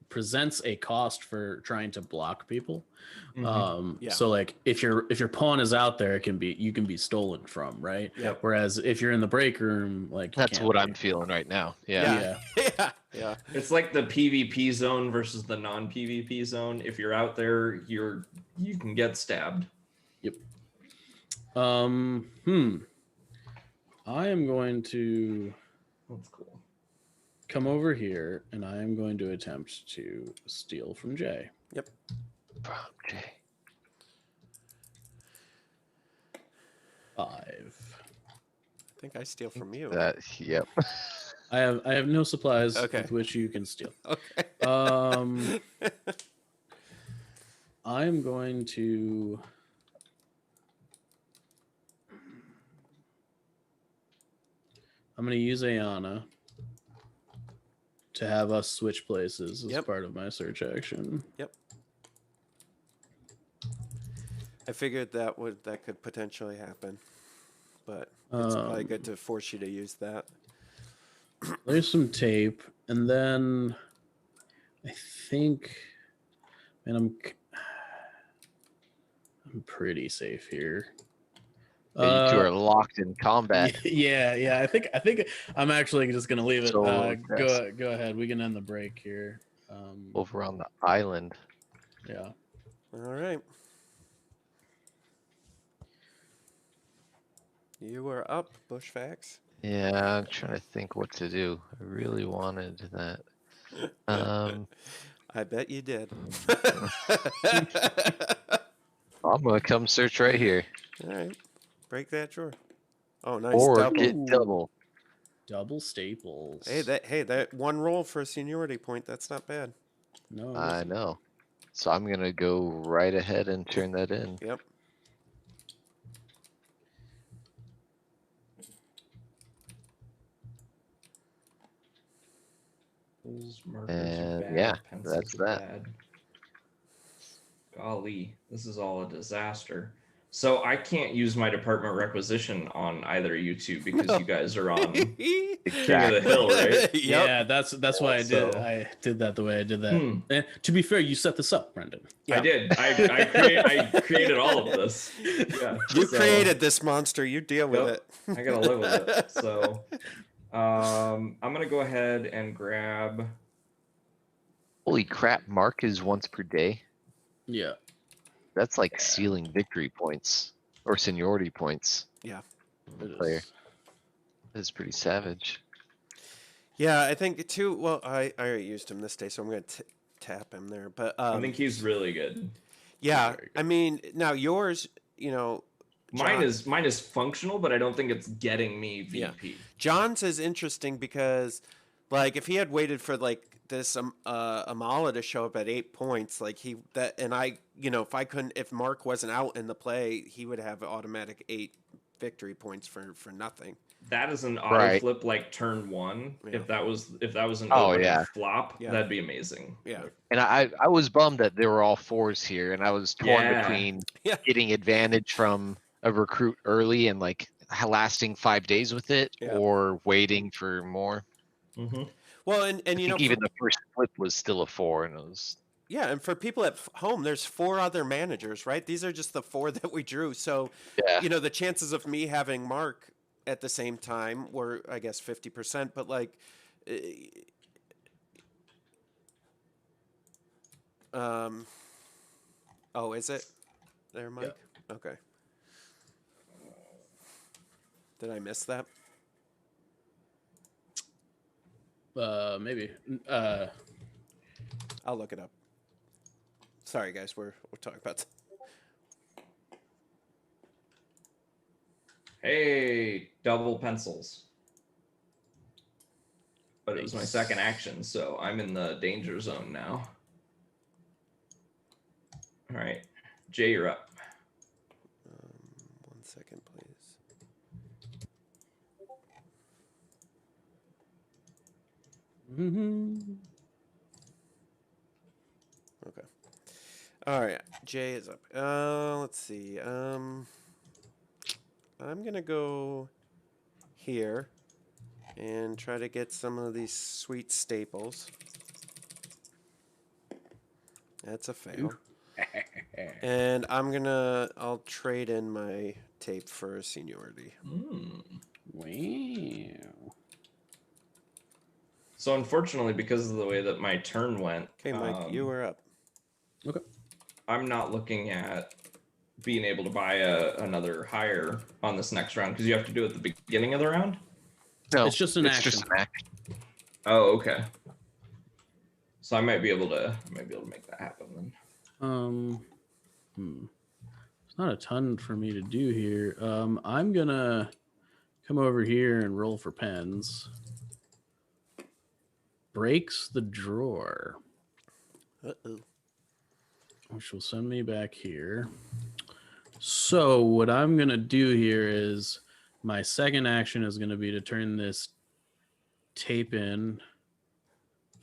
presents a cost for trying to block people. Yeah. So like if your pawn is out there, you can be stolen from, right? Yep. Whereas if you're in the break room, like you That's can't what be. I'm feeling right now. Yeah. Yeah. It's like the PvP zone versus the non-PvP zone. If you're out there, you can get stabbed. Yep. I am going to That's cool. come over here and I am going to attempt to steal from Jay. Yep. From Jay. 5. I think I steal from you. Yep. I have no supplies Okay. with which you can steal. Okay. I'm going to use Ayana to have us switch places as Yep. part of my search action. Yep. I figured that could potentially happen, but it's probably good to force you to use that. There's some tape, And then I think, and I'm pretty safe here. Yeah, you two are locked in combat. Yeah. I think I'm actually just gonna leave it. So Go ahead. We can end the break here. over on the island. Yeah. All right. You are up, Bushfax. Yeah, I'm trying to think what to do. I really wanted that. I bet you did. I'm gonna come search right here. All right. Break that drawer. Oh, nice Or double. get double. Double staples. Hey, that one roll for a seniority point. That's not bad. No. I know. So I'm gonna go right ahead and turn that in. Yep. Those markers And are bad. yeah, Pencils that's are that. bad. Golly, this is all a disaster. So I can't use my department requisition on either of you two because No. you guys are on King of the Exactly. Hill, right? Yep. Yeah, that's why I did. So- I did that the way I did that. Hmm. And to be fair, you set this up, Brendan. Yeah. I did. I created all of this. Yeah. You so created this monster. You deal with Yep. it. I gotta live with it. So I'm gonna go ahead and grab. Holy crap, Mark is once per day. Yeah. That's like Yeah. sealing victory points or seniority points. Yeah. It Player. is. That's pretty savage. Yeah, I think too. Well, I already used him this day, so I'm going to tap him there. But I think he's really good. yeah, very good. I mean, now yours, you know, Mine John- is functional, but I don't think it's getting me Yeah. VP. John's is interesting because, like, if he had waited for like this Amala to show up at 8 points, like if Mark wasn't out in the play, he would have automatic 8 victory points for nothing. That is an auto Right. flip like turn one. Yeah. If that was an Oh, open yeah. flop, Yeah. that'd be amazing. Yeah. And I was bummed that they were all 4s here, and I was torn Yeah. between Yeah. getting advantage from a recruit early and like lasting 5 days with it, Yeah. or waiting for more. Mm-hmm. Well, and I you know, think even the first flip was still a 4, and it was yeah, and for people at home, there's 4 other managers, right? These are just the 4 that we drew. So, yeah. you know, the chances of me having Mark at the same time were, I guess, 50%. But like, oh, is it there, Mike? Okay. Did I miss that? Maybe. I'll look it up. Sorry, guys, we're talking about. Hey, double pencils. But it was my Nice. second action, so I'm in the danger zone now. All right, Jay, you're up. 1 second, please. Mm-hmm. Okay. All right, Jay is up. Let's see. I'm gonna go here and try to get some of these sweet staples. That's a fail. And I'll trade in my tape for seniority. Wow. So unfortunately, because of the way that my turn went, Okay, Mike, you are up. Okay. I'm not looking at being able to buy another hire on this next round because you have to do it at the beginning of the round. No, It's just an Just action. an action. Oh, okay. So I might be able to make that happen then. There's not a ton for me to do here. I'm gonna come over here and roll for pens. Breaks the drawer, Uh-oh. which will send me back here. So what I'm gonna do here is my second action is gonna be to turn this tape in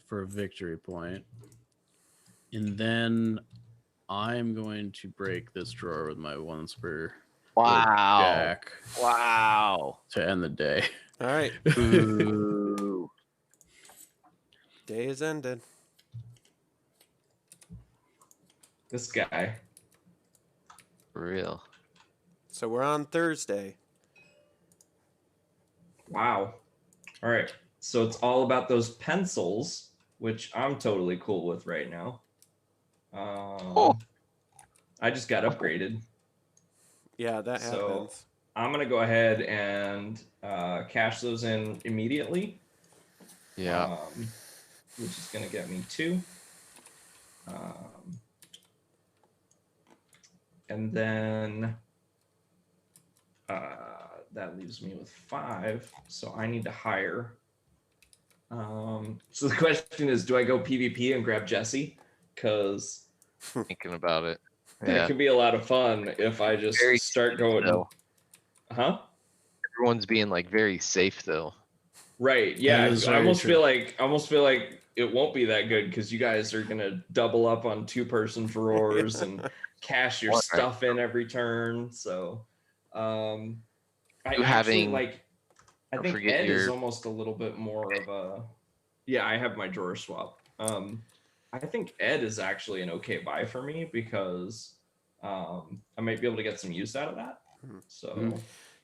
for a victory point, and then I'm going to break this drawer with my once per Wow. jack Wow. to end the day. All right. Ooh. Day is ended. This guy. For real. So we're on Thursday. Wow. All right. So it's all about those pencils, which I'm totally cool with right now. I just got upgraded. Yeah, that So happens. I'm going to go ahead and cash those in immediately. Yeah. Which is going to get me 2. And then that leaves me with 5. So I need to hire. So the question is, do I go PvP and grab Jesse? Because Thinking about it. it Yeah. can be a lot of fun if I just Very start safe, going. though. Huh? Everyone's being like very safe though. Right. Yeah. That is I very almost true. feel like it won't be that good because you guys are gonna double up on 2-person drawers and cash your Right. stuff in every turn. So, I You actually having- like. I don't think forget Ed is your- almost a little bit more of a. Yeah, I have my drawer swap. I think Ed is actually an okay buy for me because I might be able to get some use out of that. So.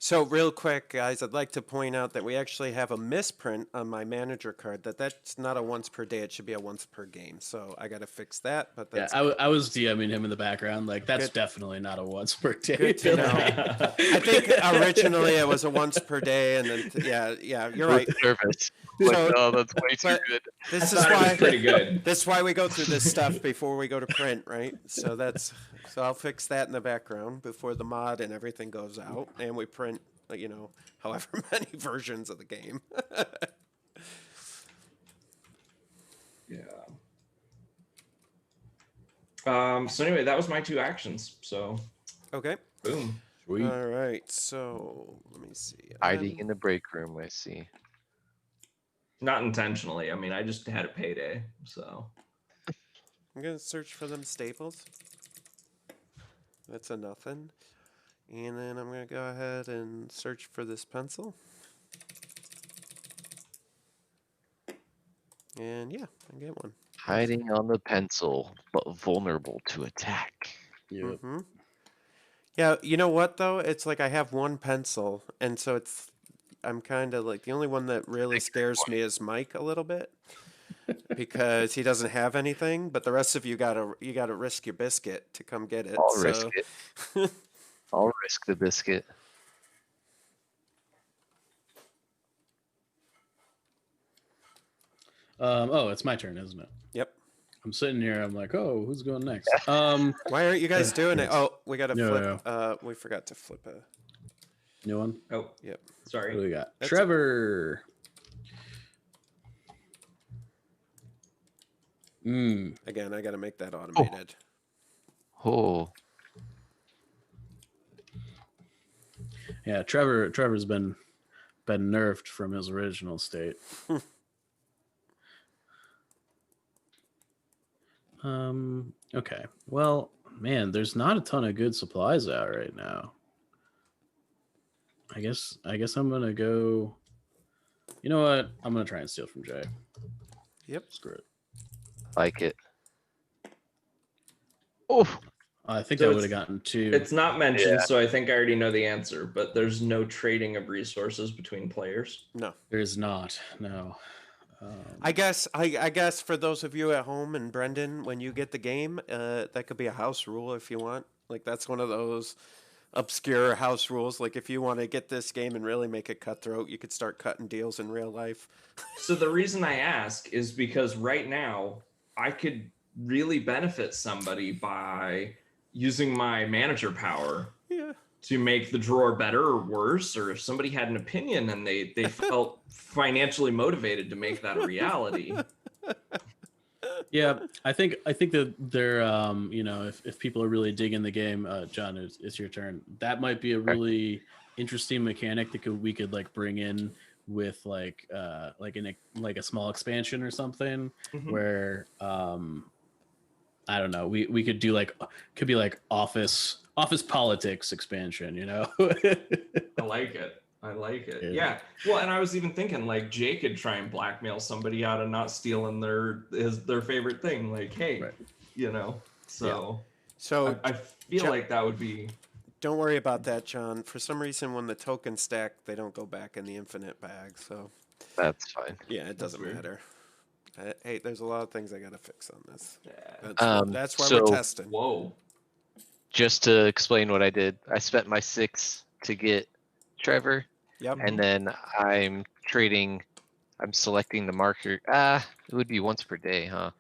So real quick, guys, I'd like to point out that we actually have a misprint on my manager card. That's not a once per day; it should be a once per game. So I got to fix that. But Yeah, that's I was DMing him in the background. Like, that's Good. definitely not a once per day. Good to know. ability. I think originally it was a once per day, and then yeah, you're right. Service. So- Like, oh, that's way too but- good. This I is thought it was why pretty good. That's why we go through this stuff before we go to print, right? So I'll fix that in the background before the mod and everything goes out, and we print, however many versions of the game. Yeah. So anyway, that was my 2 actions. So Okay. boom. Sweet. All right. So let me see. Hiding in the break room, I see. Not intentionally. I mean, I just had a payday. So I'm gonna search for them staples. That's a nothing. And then I'm gonna go ahead and search for this pencil. And yeah, I get one. Hiding on the pencil, but vulnerable to attack. Yep. Hmm. Yeah, you know what though? It's like I have one pencil, and so I'm kind of like the only one that really scares me is Mike a little bit because he doesn't have anything. But the rest of you gotta risk your biscuit to come get it. I'll risk it. I'll risk the biscuit. Oh, it's my turn, isn't it? Yep. I'm sitting here. I'm like, oh, who's going next? Why aren't you guys doing it? Yes. Oh, we gotta Yeah, flip. We forgot to flip a. New one. oh, Yep. What do sorry. we got? That's- Trevor. Again, I gotta make that automated. Oh, Yeah, Trevor's been nerfed from his original state. Okay. Well, man, there's not a ton of good supplies out right now. I guess I'm gonna go. You know what? I'm gonna try and steal from Jay. Yep. Screw it. like it. Oh, I think So I it's- would have gotten 2. It's not mentioned, Yeah. so I think I already know the answer. But there's no trading of resources between players. No. There's not. No. I guess for those of you at home and Brendan, when you get the game, that could be a house rule if you want. Like that's one of those obscure house rules. Like if you want to get this game and really make it cutthroat, you could start cutting deals in real life. So the reason I ask is because right now I could really benefit somebody by using my manager power Yeah. to make the drawer better or worse, or if somebody had an opinion and they felt financially motivated to make that a reality. Yeah, I think that they're if people are really digging the game, John, it's your turn. That might be a really interesting mechanic that we could like bring in with like a small expansion or something Mhm. where I don't know, we could do office politics expansion, I like it. I like it. Yeah. Yeah. Well, and I was even thinking like Jay could try and blackmail somebody out of not stealing their favorite thing. Like, hey, Right. you know. So So I feel Jo- like that would be. don't worry about that, John. For some reason, when the tokens stack, they don't go back in the infinite bag. So That's fine. yeah, it doesn't weird. matter. Hey, there's a lot of things I gotta fix on this. Yeah. That's why so- we're testing. Whoa. Just to explain what I did, I spent my 6 to get Trevor, Yep. and then I'm selecting the marker. It would be once per day, huh?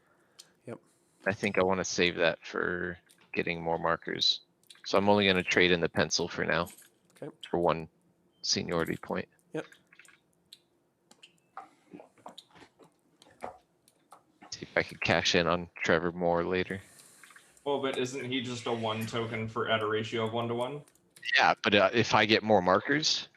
Yep. I think I want to save that for getting more markers. So I'm only going to trade in the pencil for now. Okay. For 1 seniority point. Yep. See if I could cash in on Trevor more later. Well, but isn't he just a 1 token for at a ratio of 1 to 1? Yeah, but if I get more markers,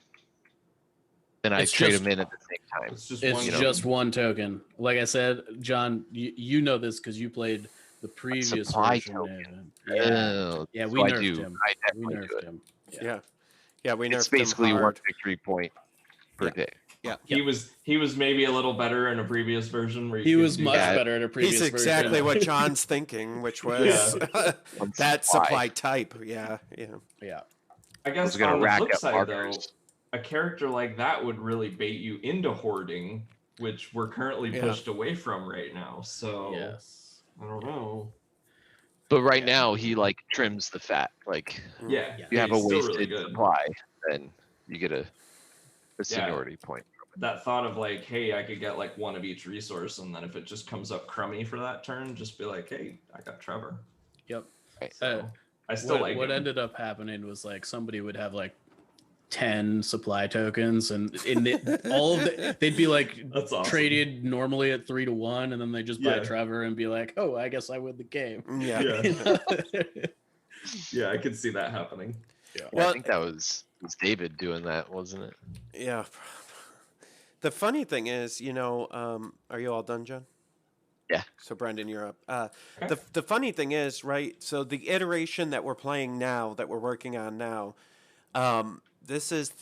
then I It's trade just- them in at the same time. It's just It's one. just 1 token. Like I said, John, you know this because you played the previous supply version. token. Yeah, Oh, yeah, so we I nerfed do. him. I We definitely do nerfed it. him. Yeah. Yeah, we nerfed It's them basically 1 hard. victory point per day. He was maybe a little better in a previous version where you He could was do much that. better at a previous He's version. exactly what John's thinking, which was On that supply type. Yeah, yeah. Yeah. I I guess was gonna on the rack flip up side, though, markers. a character like that would really bait you into hoarding, which we're currently Yeah. pushed away from right now. So Yes. I don't know. But right Yeah. now he like trims the fat. Like Yeah, Yeah. you have a he's still wasted really good. supply, then you get a seniority point. That thought of like, hey, I could get like 1 of each resource, and then if it just comes up crummy for that turn, just be like, hey, I got Trevor. Yep. So I still like what him. ended up happening was like somebody would have like 10 supply tokens and they'd be like That's awesome. traded normally at 3 to 1 and then they just buy Yeah. Trevor and be like, oh, I guess I win the game. Yeah. Yeah. Yeah, I could see that happening. Yeah, Well- I think that was David doing that, wasn't it? Yeah. The funny thing is, are you all done, John? Yeah. So Brendan, you're up. Okay. The funny thing is, right? So the iteration that we're playing now, that we're working on now, this is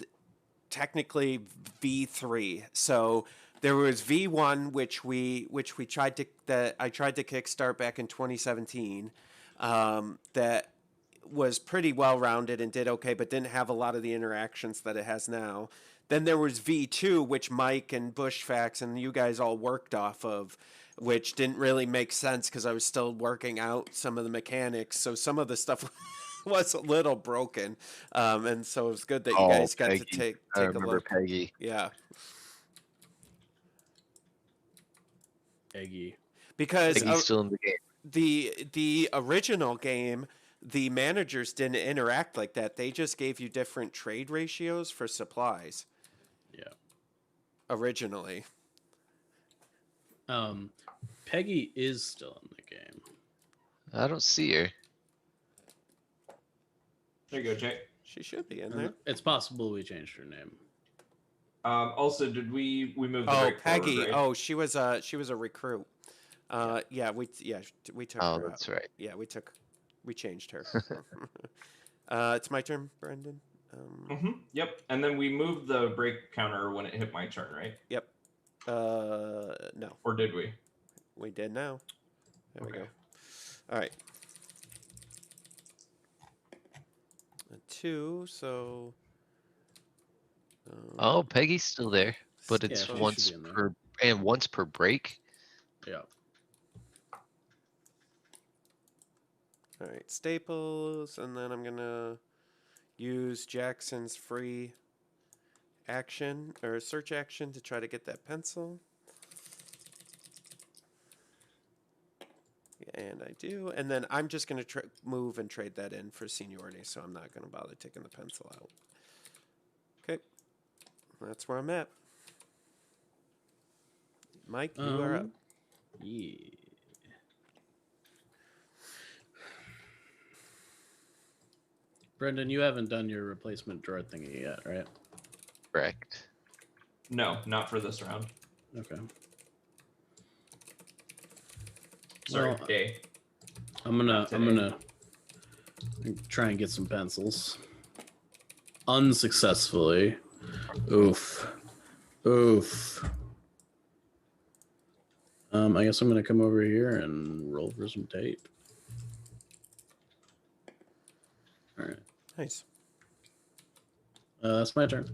technically V3. So there was V1, which we tried to I tried to kickstart back in 2017. That was pretty well rounded and did okay, but didn't have a lot of the interactions that it has now. Then there was V2, which Mike and Bushfax and you guys all worked off of, which didn't really make sense because I was still working out some of the mechanics. So some of the stuff was a little broken. And so it was good that you guys got Peggy. to take I a remember look. Peggy. Yeah. Eggy. Because Peggy's still in the game. the original game, the managers didn't interact like that. They just gave you different trade ratios for supplies. Yeah. Originally. Peggy is still in the game. I don't see her. There you go, Jay. She should be in there. It's possible we changed her name. Also, did we move the Oh, break forward, Peggy. right? Oh, she was a recruit. We took Oh, her out. that's right. Yeah, we changed her. It's my turn, Brendan. Yep. And then we moved the break counter when it hit my turn, right? Yep. No, Or did we? we did now. There we Okay. go. All right. 2, so. Oh, Peggy's still there, but Yeah, it's she should once be in there. once per break. Yeah. All right, staples, and then I'm gonna use Jackson's free action or search action to try to get that pencil. And I do, and then I'm just gonna move and trade that in for seniority, so I'm not gonna bother taking the pencil out. Okay, that's where I'm at. Mike, you are up. Yeah. Brendan, you haven't done your replacement drawer thingy yet, right? Correct. No, not for this round. Okay. Sorry, Well, Jay. I'm gonna today. try and get some pencils. Unsuccessfully. Oof. Oof. I guess I'm gonna come over here and roll for some tape. All right. Nice. That's my turn.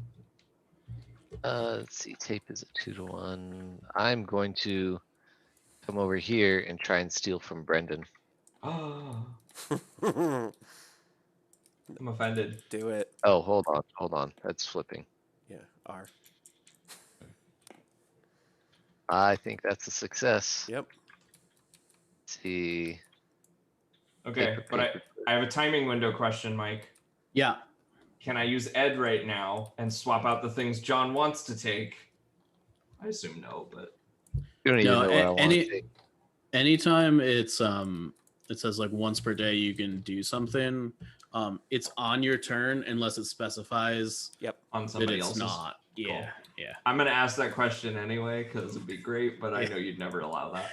Let's see, tape is a 2-1. I'm going to come over here and try and steal from Brendan. Oh, Do I'm offended. it. Oh, hold on. That's flipping. Yeah, R. I think that's a success. Yep. Let's see. Okay, Paper, but paper. I have a timing window question, Mike. Yeah. Can I use Ed right now and swap out the things John wants to take? I assume no, but You don't even No. know what I want to take. Anytime it's it says like once per day you can do something. It's on your turn unless it specifies Yep. on that somebody it's else's. not. Yeah. Yeah. I'm gonna ask that question anyway because it'd be great, but I Yeah. know you'd never allow that.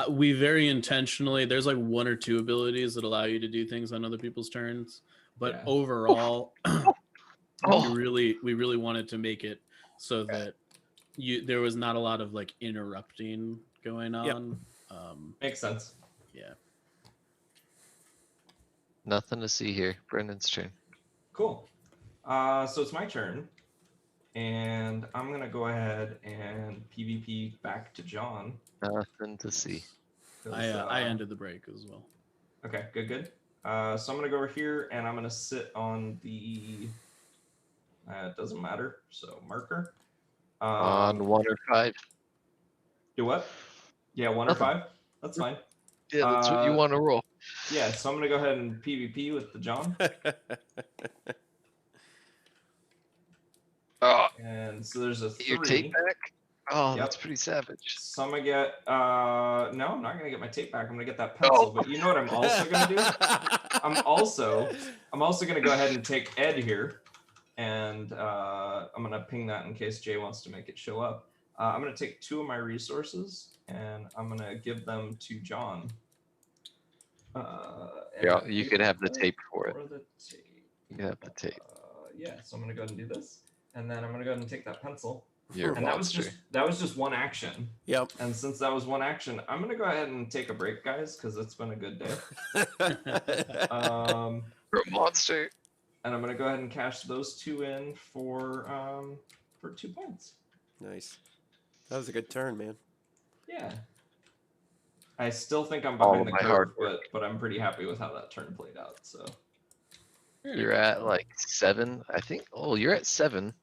We very intentionally there's like one or two abilities that allow you to do things on other people's turns, but Yeah. overall Oh. we really wanted to make it so that there was not a lot of like interrupting going on. Makes sense. Yeah. Nothing to see here. Brendan's turn. Cool. So it's my turn, and I'm gonna go ahead and PvP back to John. Nothing to see. 'Cause, I ended the break as well. Okay, good. So I'm gonna go over here and I'm gonna sit on the. It doesn't matter. So marker. On 1 or 5. Do what? Yeah, 1 Nothing. or 5. That's fine. Yeah, that's what you want to roll. Yeah, so I'm gonna go ahead and PvP with the John. Oh, And so there's a 3. get your tape back? Oh, Yep. that's pretty savage. So I'm gonna get no, I'm not gonna get my tape back. I'm gonna get that pencil. But you know what I'm also gonna do? I'm also gonna go ahead and take Ed here, and I'm gonna ping that in case Jay wants to make it show up. I'm gonna take 2 of my resources and I'm gonna give them to John. Yeah, you could have the tape for it. The tape. You can have the tape. Yeah, so I'm gonna go ahead and do this, and then I'm gonna go ahead and take that pencil. You're a And monster. that was just one action. Yep. And since that was one action, I'm gonna go ahead and take a break, guys, because it's been a good day. You're a monster. And I'm gonna go ahead and cash those 2 in for 2 points. Nice. That was a good turn, man. Yeah. I still think I'm All behind of the my hard curve, but I'm pretty happy with how that turn played out. So You're at like 7, I think. Oh, you're at 7.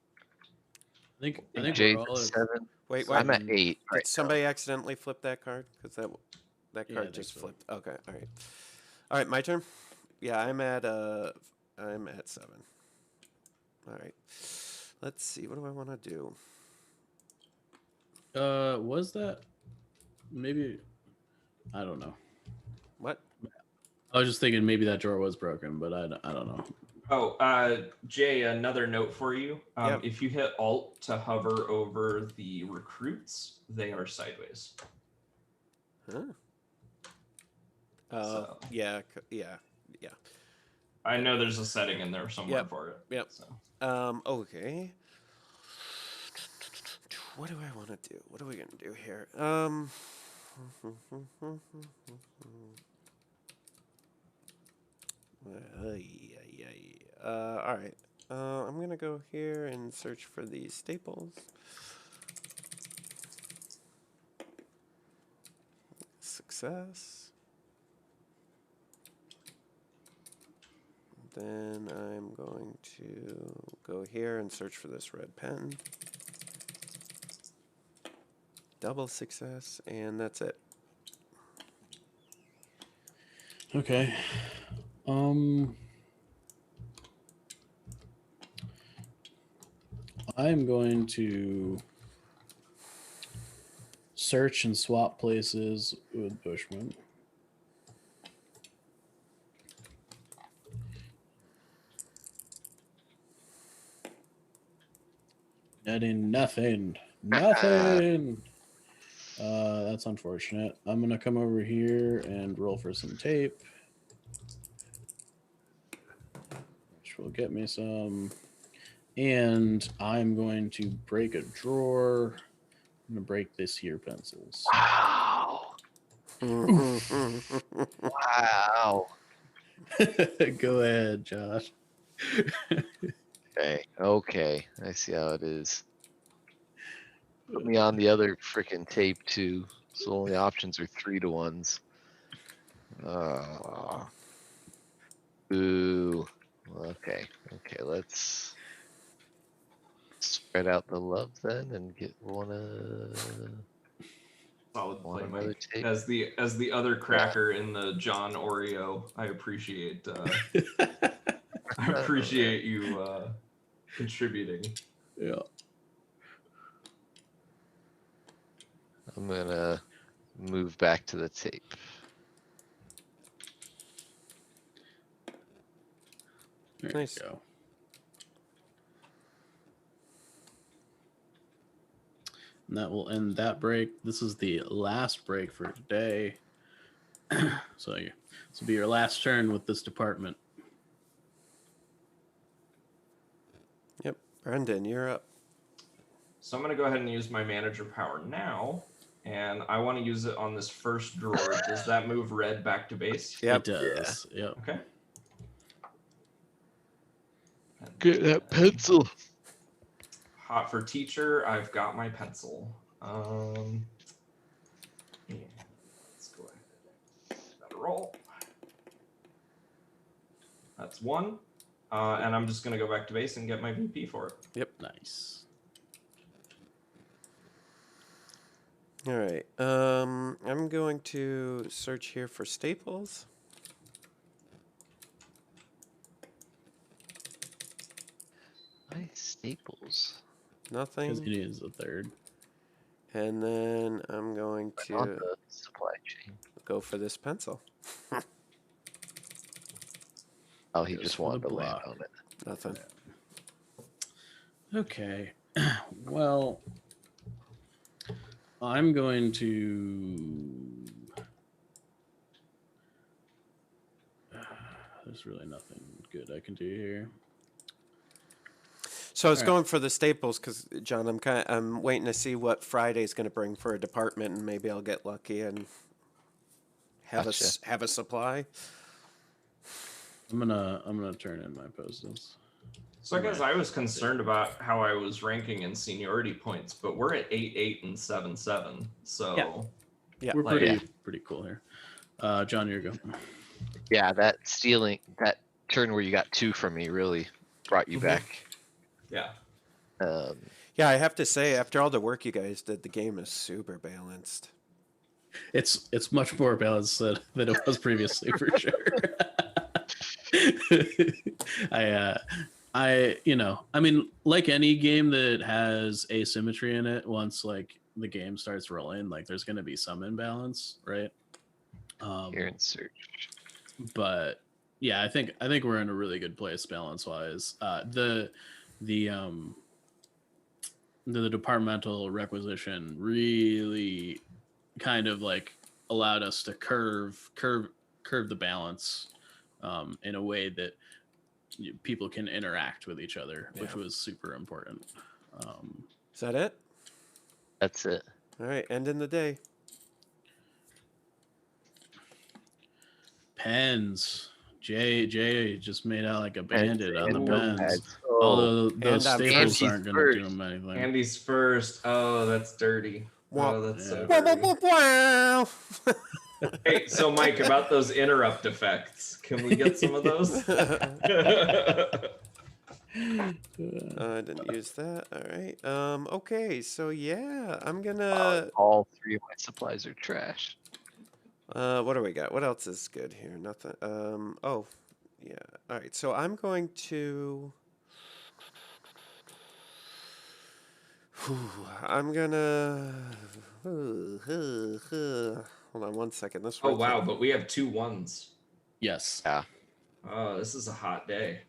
I think Jay's we're all at at 7. Wait, I'm wait. at 8. Did somebody accidentally flip that card? Because that Yeah, card I just think so. flipped. Okay, all right. All right, my turn. Yeah, I'm at 7. All right. Let's see. What do I want to do? Was that maybe? I don't know. What? I was just thinking maybe that drawer was broken, but I don't know. Oh, Jay, another note for you. Yep. If you hit Alt to hover over the recruits, they are sideways. Huh? So. Yeah. I know there's a setting in there somewhere Yep. for it. Yep. So. Okay. What do I want to do? What are we gonna do here? All right. I'm gonna go here and search for these staples. Success. Then I'm going to go here and search for this red pen. Double success, and that's it. Okay. I'm going to search and swap places with Bushman. Netting nothing. Nothing. That's unfortunate. I'm gonna come over here and roll for some tape, which will get me some. And I'm going to break a drawer. I'm going to break this here pencils. Wow. Wow. Go ahead, Josh. Okay. I see how it is. Put me on the other freaking tape too. So the only options are 3-1s. Ooh. Okay. Let's spread out the love then and get Solid one play, another Mike. tape. As the other cracker in the John Oreo, I appreciate you contributing. Yeah. I'm gonna move back to the tape. There Nice. you go. And that will end that break. This is the last break for today. So this will be your last turn with this department. Yep. Brendan, you're up. So I'm going to go ahead and use my manager power now, and I want to use it on this first drawer. Does that move red back to base? Yep. It does. Yep. Okay. Get that pencil. Hot for teacher. I've got my pencil. Yeah. Let's go ahead and let it roll. That's one. And I'm just going to go back to base and get my VP for it. Yep. Nice. All right. I'm going to search here for staples. Nice staples. Because Nothing. it is the third. And then I'm going Right on to the supply chain. go for this pencil. Oh, he Goes just for wanted the to land block. on it. Nothing. Okay. Well, I'm going to. There's really nothing good I can do here. So I was All right. going for the staples because, John, I'm waiting to see what Friday's going to bring for a department, and maybe I'll get lucky and Gotcha. have a supply. I'm gonna turn in my post-its. So, guys, I was concerned about how I was ranking in seniority points, but we're at 8-8 and 7-7. So, Yeah. We're like- pretty cool here. John, you go. Yeah, that turn where you got 2 from me really brought you Mhm. back. yeah. Yeah, I have to say, after all the work you guys did, the game is super balanced. It's much more balanced than it was previously for sure. I mean, like any game that has asymmetry in it, once like the game starts rolling, like there's going to be some imbalance, right? Here in search. But yeah, I think we're in a really good place balance wise. The departmental requisition really kind of like allowed us to curve the balance in a way that people can interact with each other, which Yeah. was super important. Is that it? That's it. All right, ending the day. Pens. Jay just made out like a bandit on the And pens. notepads. Oh, Although those And I'm staples Andy's aren't going to do first. him anything. Andy's first. Oh, that's dirty. Wow. Oh, that's so Yeah. dirty. Wow. Hey, so Mike, about those interrupt effects, can we get some of those? I didn't use that. All right. Okay. So yeah, I'm gonna. All 3 of my supplies are trash. What do we got? What else is good here? Nothing. Oh, yeah. All right. So I'm going to. I'm gonna. Hold on one second. This. Oh wow, but we have 2 1s. Yes. Yeah, Oh, this is a hot day.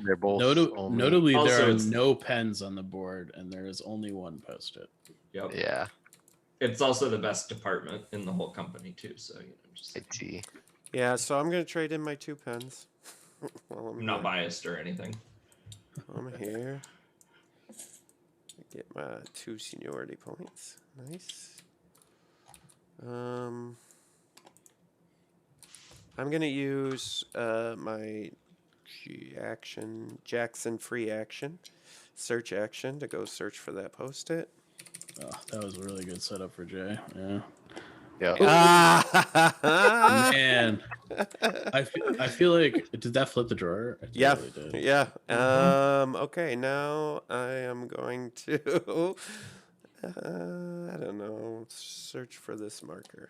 they're both only. Notably, Also, there are it's- no pens on the board, and there is only one post-it. Yep. Yeah, It's also the best department in the whole company too. So just IT. Yeah. So I'm gonna trade in my 2 pens. While I'm not here. biased or anything. I'm here. Get my 2 seniority points. Nice. I'm gonna use my Jackson free action, search action to go search for that post-it. Oh, that was a really good setup for Jay. Yeah. Yeah. Ah! Man, I feel like did that flip the drawer? It Yeah, totally did. yeah. Mhm. Okay, now I am going to, I don't know, search for this marker.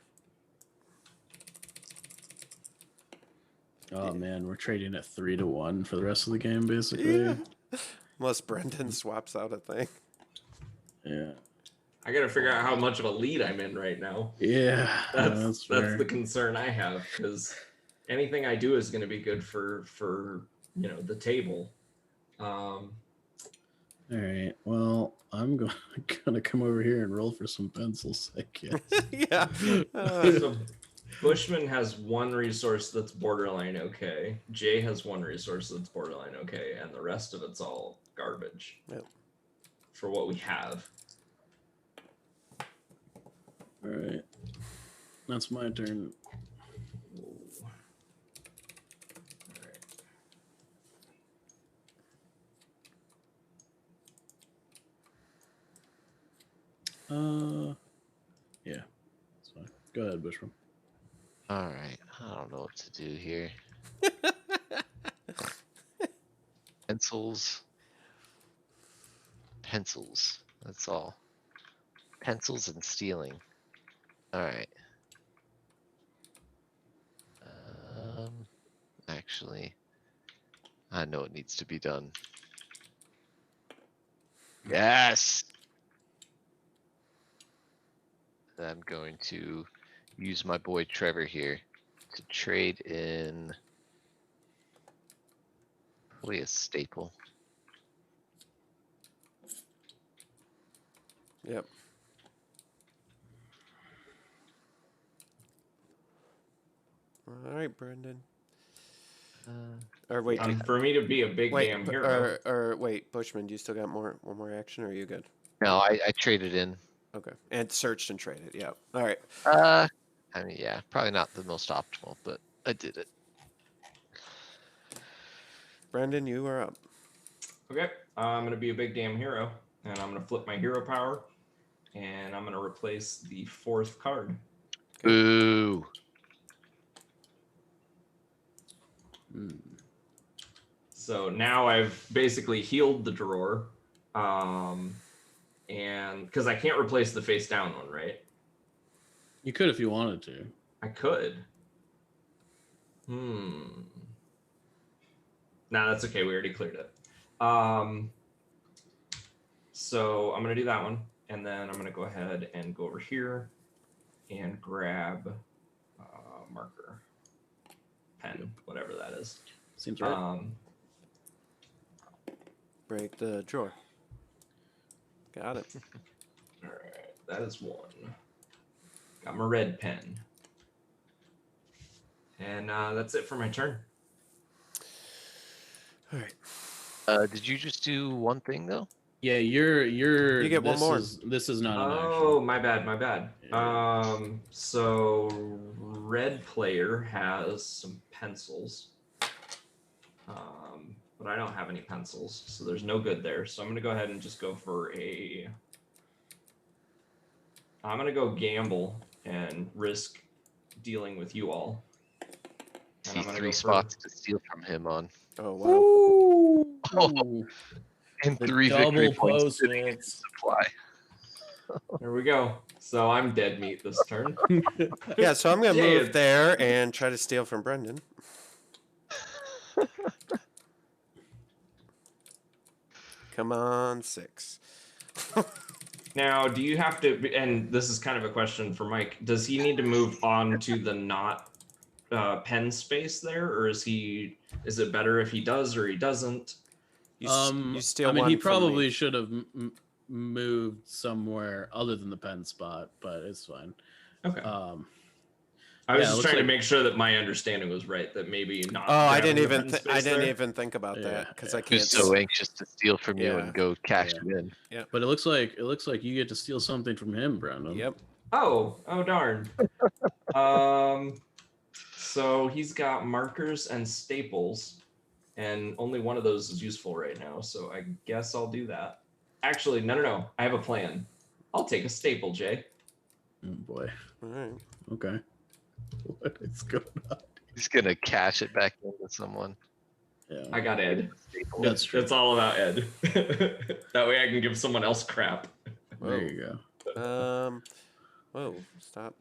Oh man, we're trading at 3-1 for the rest of the game, basically. Yeah. Unless Brendan swaps out a thing. Yeah. I got to figure out how much of a lead I'm in right now. Yeah. That's fair. the concern I have, because anything I do is going to be good for the table. All right. Well, I'm gonna come over here and roll for some pencils, I guess. Yeah. So Bushman has one resource that's borderline okay. Jay has one resource that's borderline okay, and the rest of it's all garbage. Yep. For what we have. All right. That's my turn. Ooh. Yeah. That's fine. Go ahead, Bushman. All right. I don't know what to do here. Pencils. Pencils. That's all. Pencils and stealing. All right. Actually, I know it needs to be done. Yes. I'm going to use my boy Trevor here to trade in probably a staple. Yep. All right, Brendan. Or wait, For me to be a big wait, damn hero. or wait, Bushman, do you still got one more action, or are you good? No, I traded in. Okay, and searched and traded. Yeah. All right. I mean, yeah, probably not the most optimal, but I did it. Brendan, you are up. Okay, I'm gonna be a big damn hero, and I'm gonna flip my hero power, and I'm gonna replace the 4th card. Ooh. So now I've basically healed the drawer, and because I can't replace the face down one, right? You could if you wanted to. I could. Nah, that's okay. We already cleared it. So I'm gonna do that one, and then I'm gonna go ahead and go over here and grab marker, pen, whatever that is. Seems right. Break the drawer. Got it. All right, that is one. Got my red pen, and that's it for my turn. All right. Did you just do one thing though? Yeah, you get one more. This is not an Oh, action. my bad. Yeah. So red player has some pencils. But I don't have any pencils, so there's no good there. So I'm gonna go ahead and just go for I'm gonna go gamble and risk dealing with you all. See 3 spots to steal from him on. Oh wow. Ooh. And The 3 victory double points sitting in Post-its. supply. There we go. So I'm dead meat this turn. Yeah, so I'm gonna Yeah. move there and try to steal from Brendan. Come on, 6. Now, do you have to? And this is kind of a question for Mike. Does he need to move on to the not pen space there, or is it better if he does or he doesn't? You steal I mean, one he from probably me. should have moved somewhere other than the pen spot, but it's fine. Okay. I was Yeah, it just looks trying to like- make sure that my understanding was right. That maybe not. Oh, I grabbing didn't the even pen I space didn't there. even think about Yeah, that because yeah. I can't. Who's so anxious to steal from you Yeah. and go cash Yeah. it in? But it looks like you get to steal something from him, Brandon. Yep. Oh darn. So he's got markers and staples, and only one of those is useful right now. So I guess I'll do that. Actually, no. I have a plan. I'll take a staple, Jay. Oh boy. All right. Okay. What is going on? He's gonna cash it back into someone. Yeah. I got Ed. That's true. It's all about Ed. That way I can give someone else crap. There you go. Whoa, stop.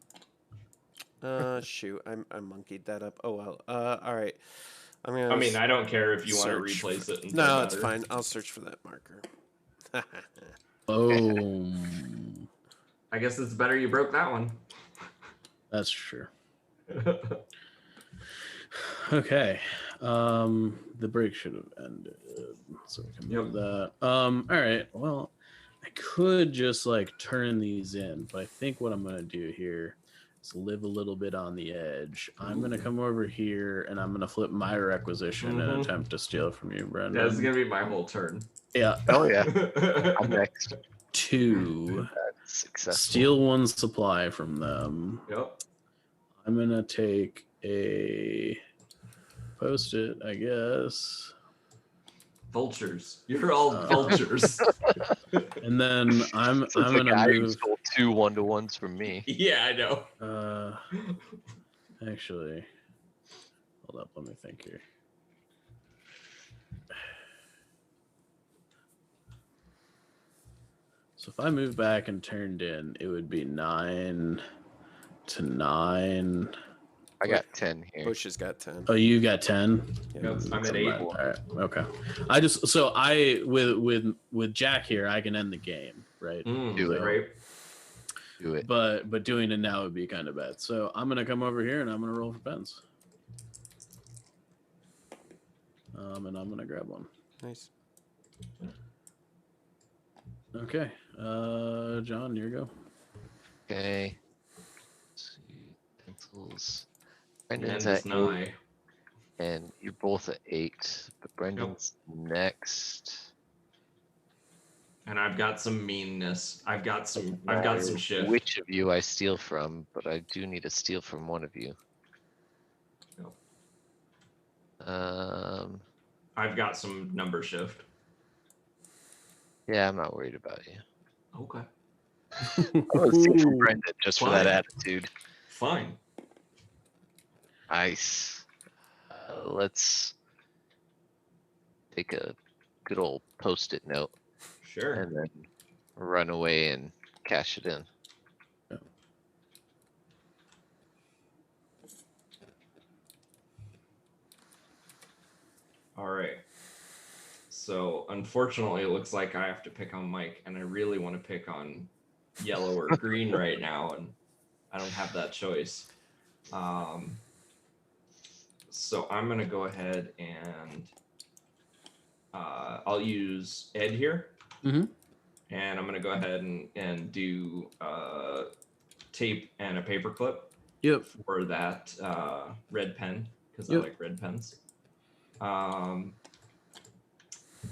Shoot, I monkeyed that up. Oh well. All right. I'm gonna. I mean, I don't care if you want to search replace for- it. and No, feel it's better. fine. I'll search for that marker. Boom. I guess it's better you broke that one. That's true. Okay. The break should have ended, so we can move that. All right. Well, I could just like turn these in, but I think what I'm gonna do here is live a little bit on the edge. I'm gonna come over here and I'm gonna flip my requisition and attempt to steal from you, Brendan. That's gonna be my whole turn. Yeah. Oh yeah, I'm next. 2. Successful. Steal 1 supply from them. Yep. I'm gonna take a post-it, I guess. Vultures. You're all vultures. And then I'm Sounds like gonna I move. stole 2 1-to-1s from me. Yeah, I know. Actually, hold up. Let me think here. So if I move back and turned in, it would be 9 to 9. I got 10 here. Bush has got 10. Oh, you got 10. Yep, I'm at 8. All right. Okay. I just so I with Jack here, I can end the game, right? Do it. Right. Do it. But doing it now would be kind of bad. So I'm gonna come over here and I'm gonna roll for pens. And I'm gonna grab one. Nice. Okay. John, here you go. Okay. Let's see. Pencils. And Brendan's it's at 8, 9. and you're both at 8, but Brendan's next. And I've got some meanness. I've got some shift. Which of you I steal from, but I do need to steal from one of you. Yep. I've got some number shift. Yeah, I'm not worried about you. Okay. I'm gonna steal from Brendan just for that Fine. attitude. Fine. Nice. Let's take a good old post-it note Sure. and then run away and cash it in. All right. So unfortunately, it looks like I have to pick on Mike, and I really want to pick on yellow or green right now, and I don't have that choice. So I'm gonna go ahead and I'll use Ed here, Mhm. and I'm gonna go ahead and do tape and a paper clip Yep. for that red pen because Yep. I like red pens.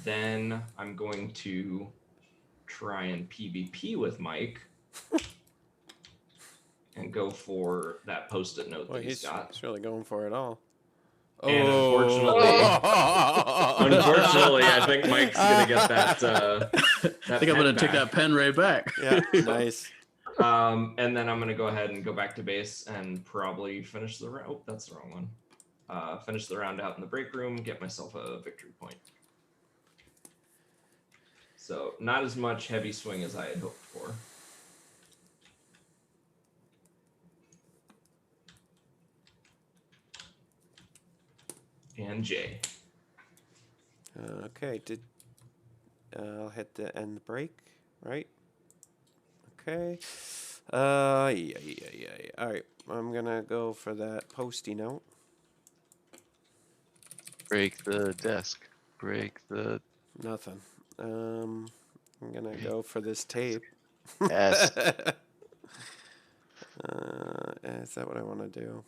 Then I'm going to try and PvP with Mike and go for that post-it note Boy, that he's got. he's really going for it all. And Oh. unfortunately, I think Mike's gonna get that. I think I'm gonna take that pen right back. Yeah, nice. And then I'm gonna go ahead and go back to base and probably finish the round. Oh, that's the wrong one. Finish the round out in the break room, get myself a victory point. So not as much heavy swing as I had hoped for. And Jay. Okay, I'll hit the end break, right? Okay. Yeah. All right, I'm gonna go for that posty note. Break the desk. Break the Nothing. I'm gonna go for this tape. desk. Is that what I want to do?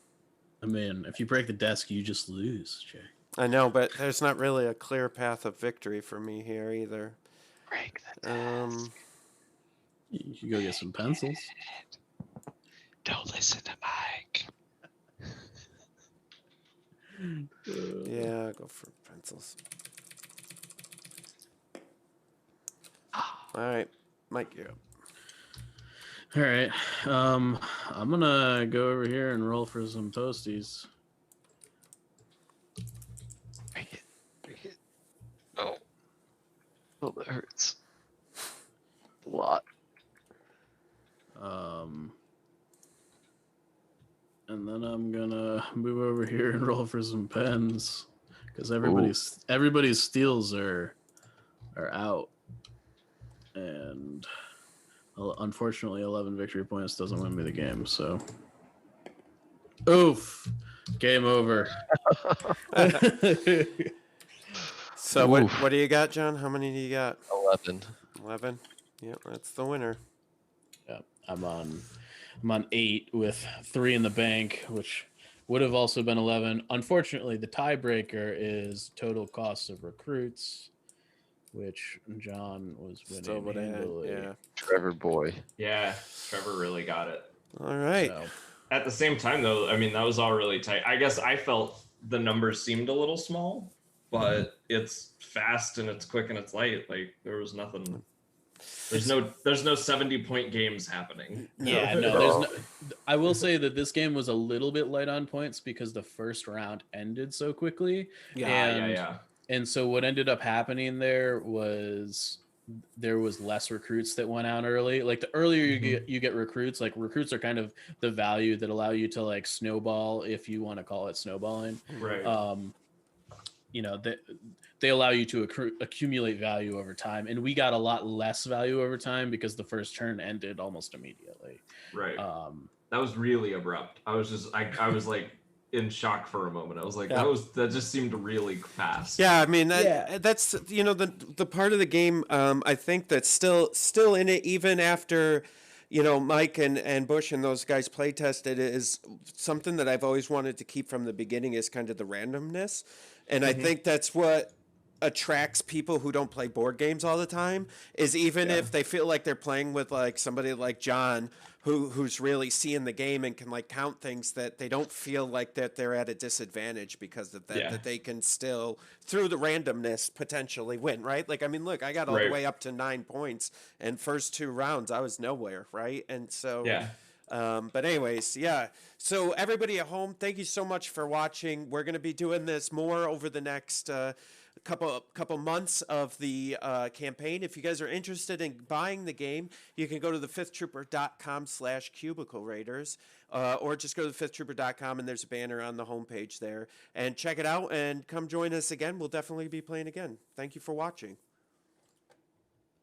I mean, if you break the desk, you just lose, Jay. I know, but there's not really a clear path of victory for me here either. Break the Um, You could go get some pencils. Don't listen to Mike. yeah, I'll go for pencils. All right, Mike, you're up. All right. I'm gonna go over here and roll for some toasties. Break it. Break it. No. Oh, that hurts. A lot. And then I'm gonna move over here and roll for some pens because everybody's steals are out, and unfortunately 11 victory points doesn't win me the game. So, oof, game over. So what do you got, John? How many do you got? 11. 11. Yeah, that's the winner. Yeah, I'm on 8 with 3 in the bank, which would have also been 11. Unfortunately, the tiebreaker is total cost of recruits, which John was Still winning would have had, handily. yeah. Trevor boy. Yeah, Trevor really got it. All right. So, At the same time, though, I mean, that was all really tight. I guess I felt the numbers seemed a little small, but it's fast and it's quick and it's light. Like there was nothing. There's no 70-point games happening. yeah, no, there's no. I will say that this game was a little bit light on points because the first round ended so quickly. Yeah. And so what ended up happening there was less recruits that went out early. Like the earlier you get recruits, like recruits are kind of the value that allow you to like snowball, if you want to call it snowballing. Right. You know, they allow you to accumulate value over time, and we got a lot less value over time because the first turn ended almost immediately. Right. That was really abrupt. I was like in shock for a moment. I was like, that just seemed really fast. Yeah, I mean that's the part of the game I think that's still in it even after Mike and Bush and those guys play tested is something that I've always wanted to keep from the beginning is kind of the randomness, and I think that's what attracts people who don't play board games all the time is even if they feel like they're playing with like somebody like John who's really seeing the game and can like count things, that they don't feel like that they're at a disadvantage because of that, that they can still through the randomness potentially win, right? Like I mean, look, I got all the way up to 9 points and first 2 rounds I was nowhere, right? And so but anyways, so everybody at home, thank you so much for watching. We're going to be doing this more over the next couple months of the campaign. If you guys are interested in buying the game, you can go to thefifthtrooper.com/Cubicle Raiders, or just go to thefifthtrooper.com and there's a banner on the homepage there and check it out and come join us again. We'll definitely be playing again. Thank you for watching.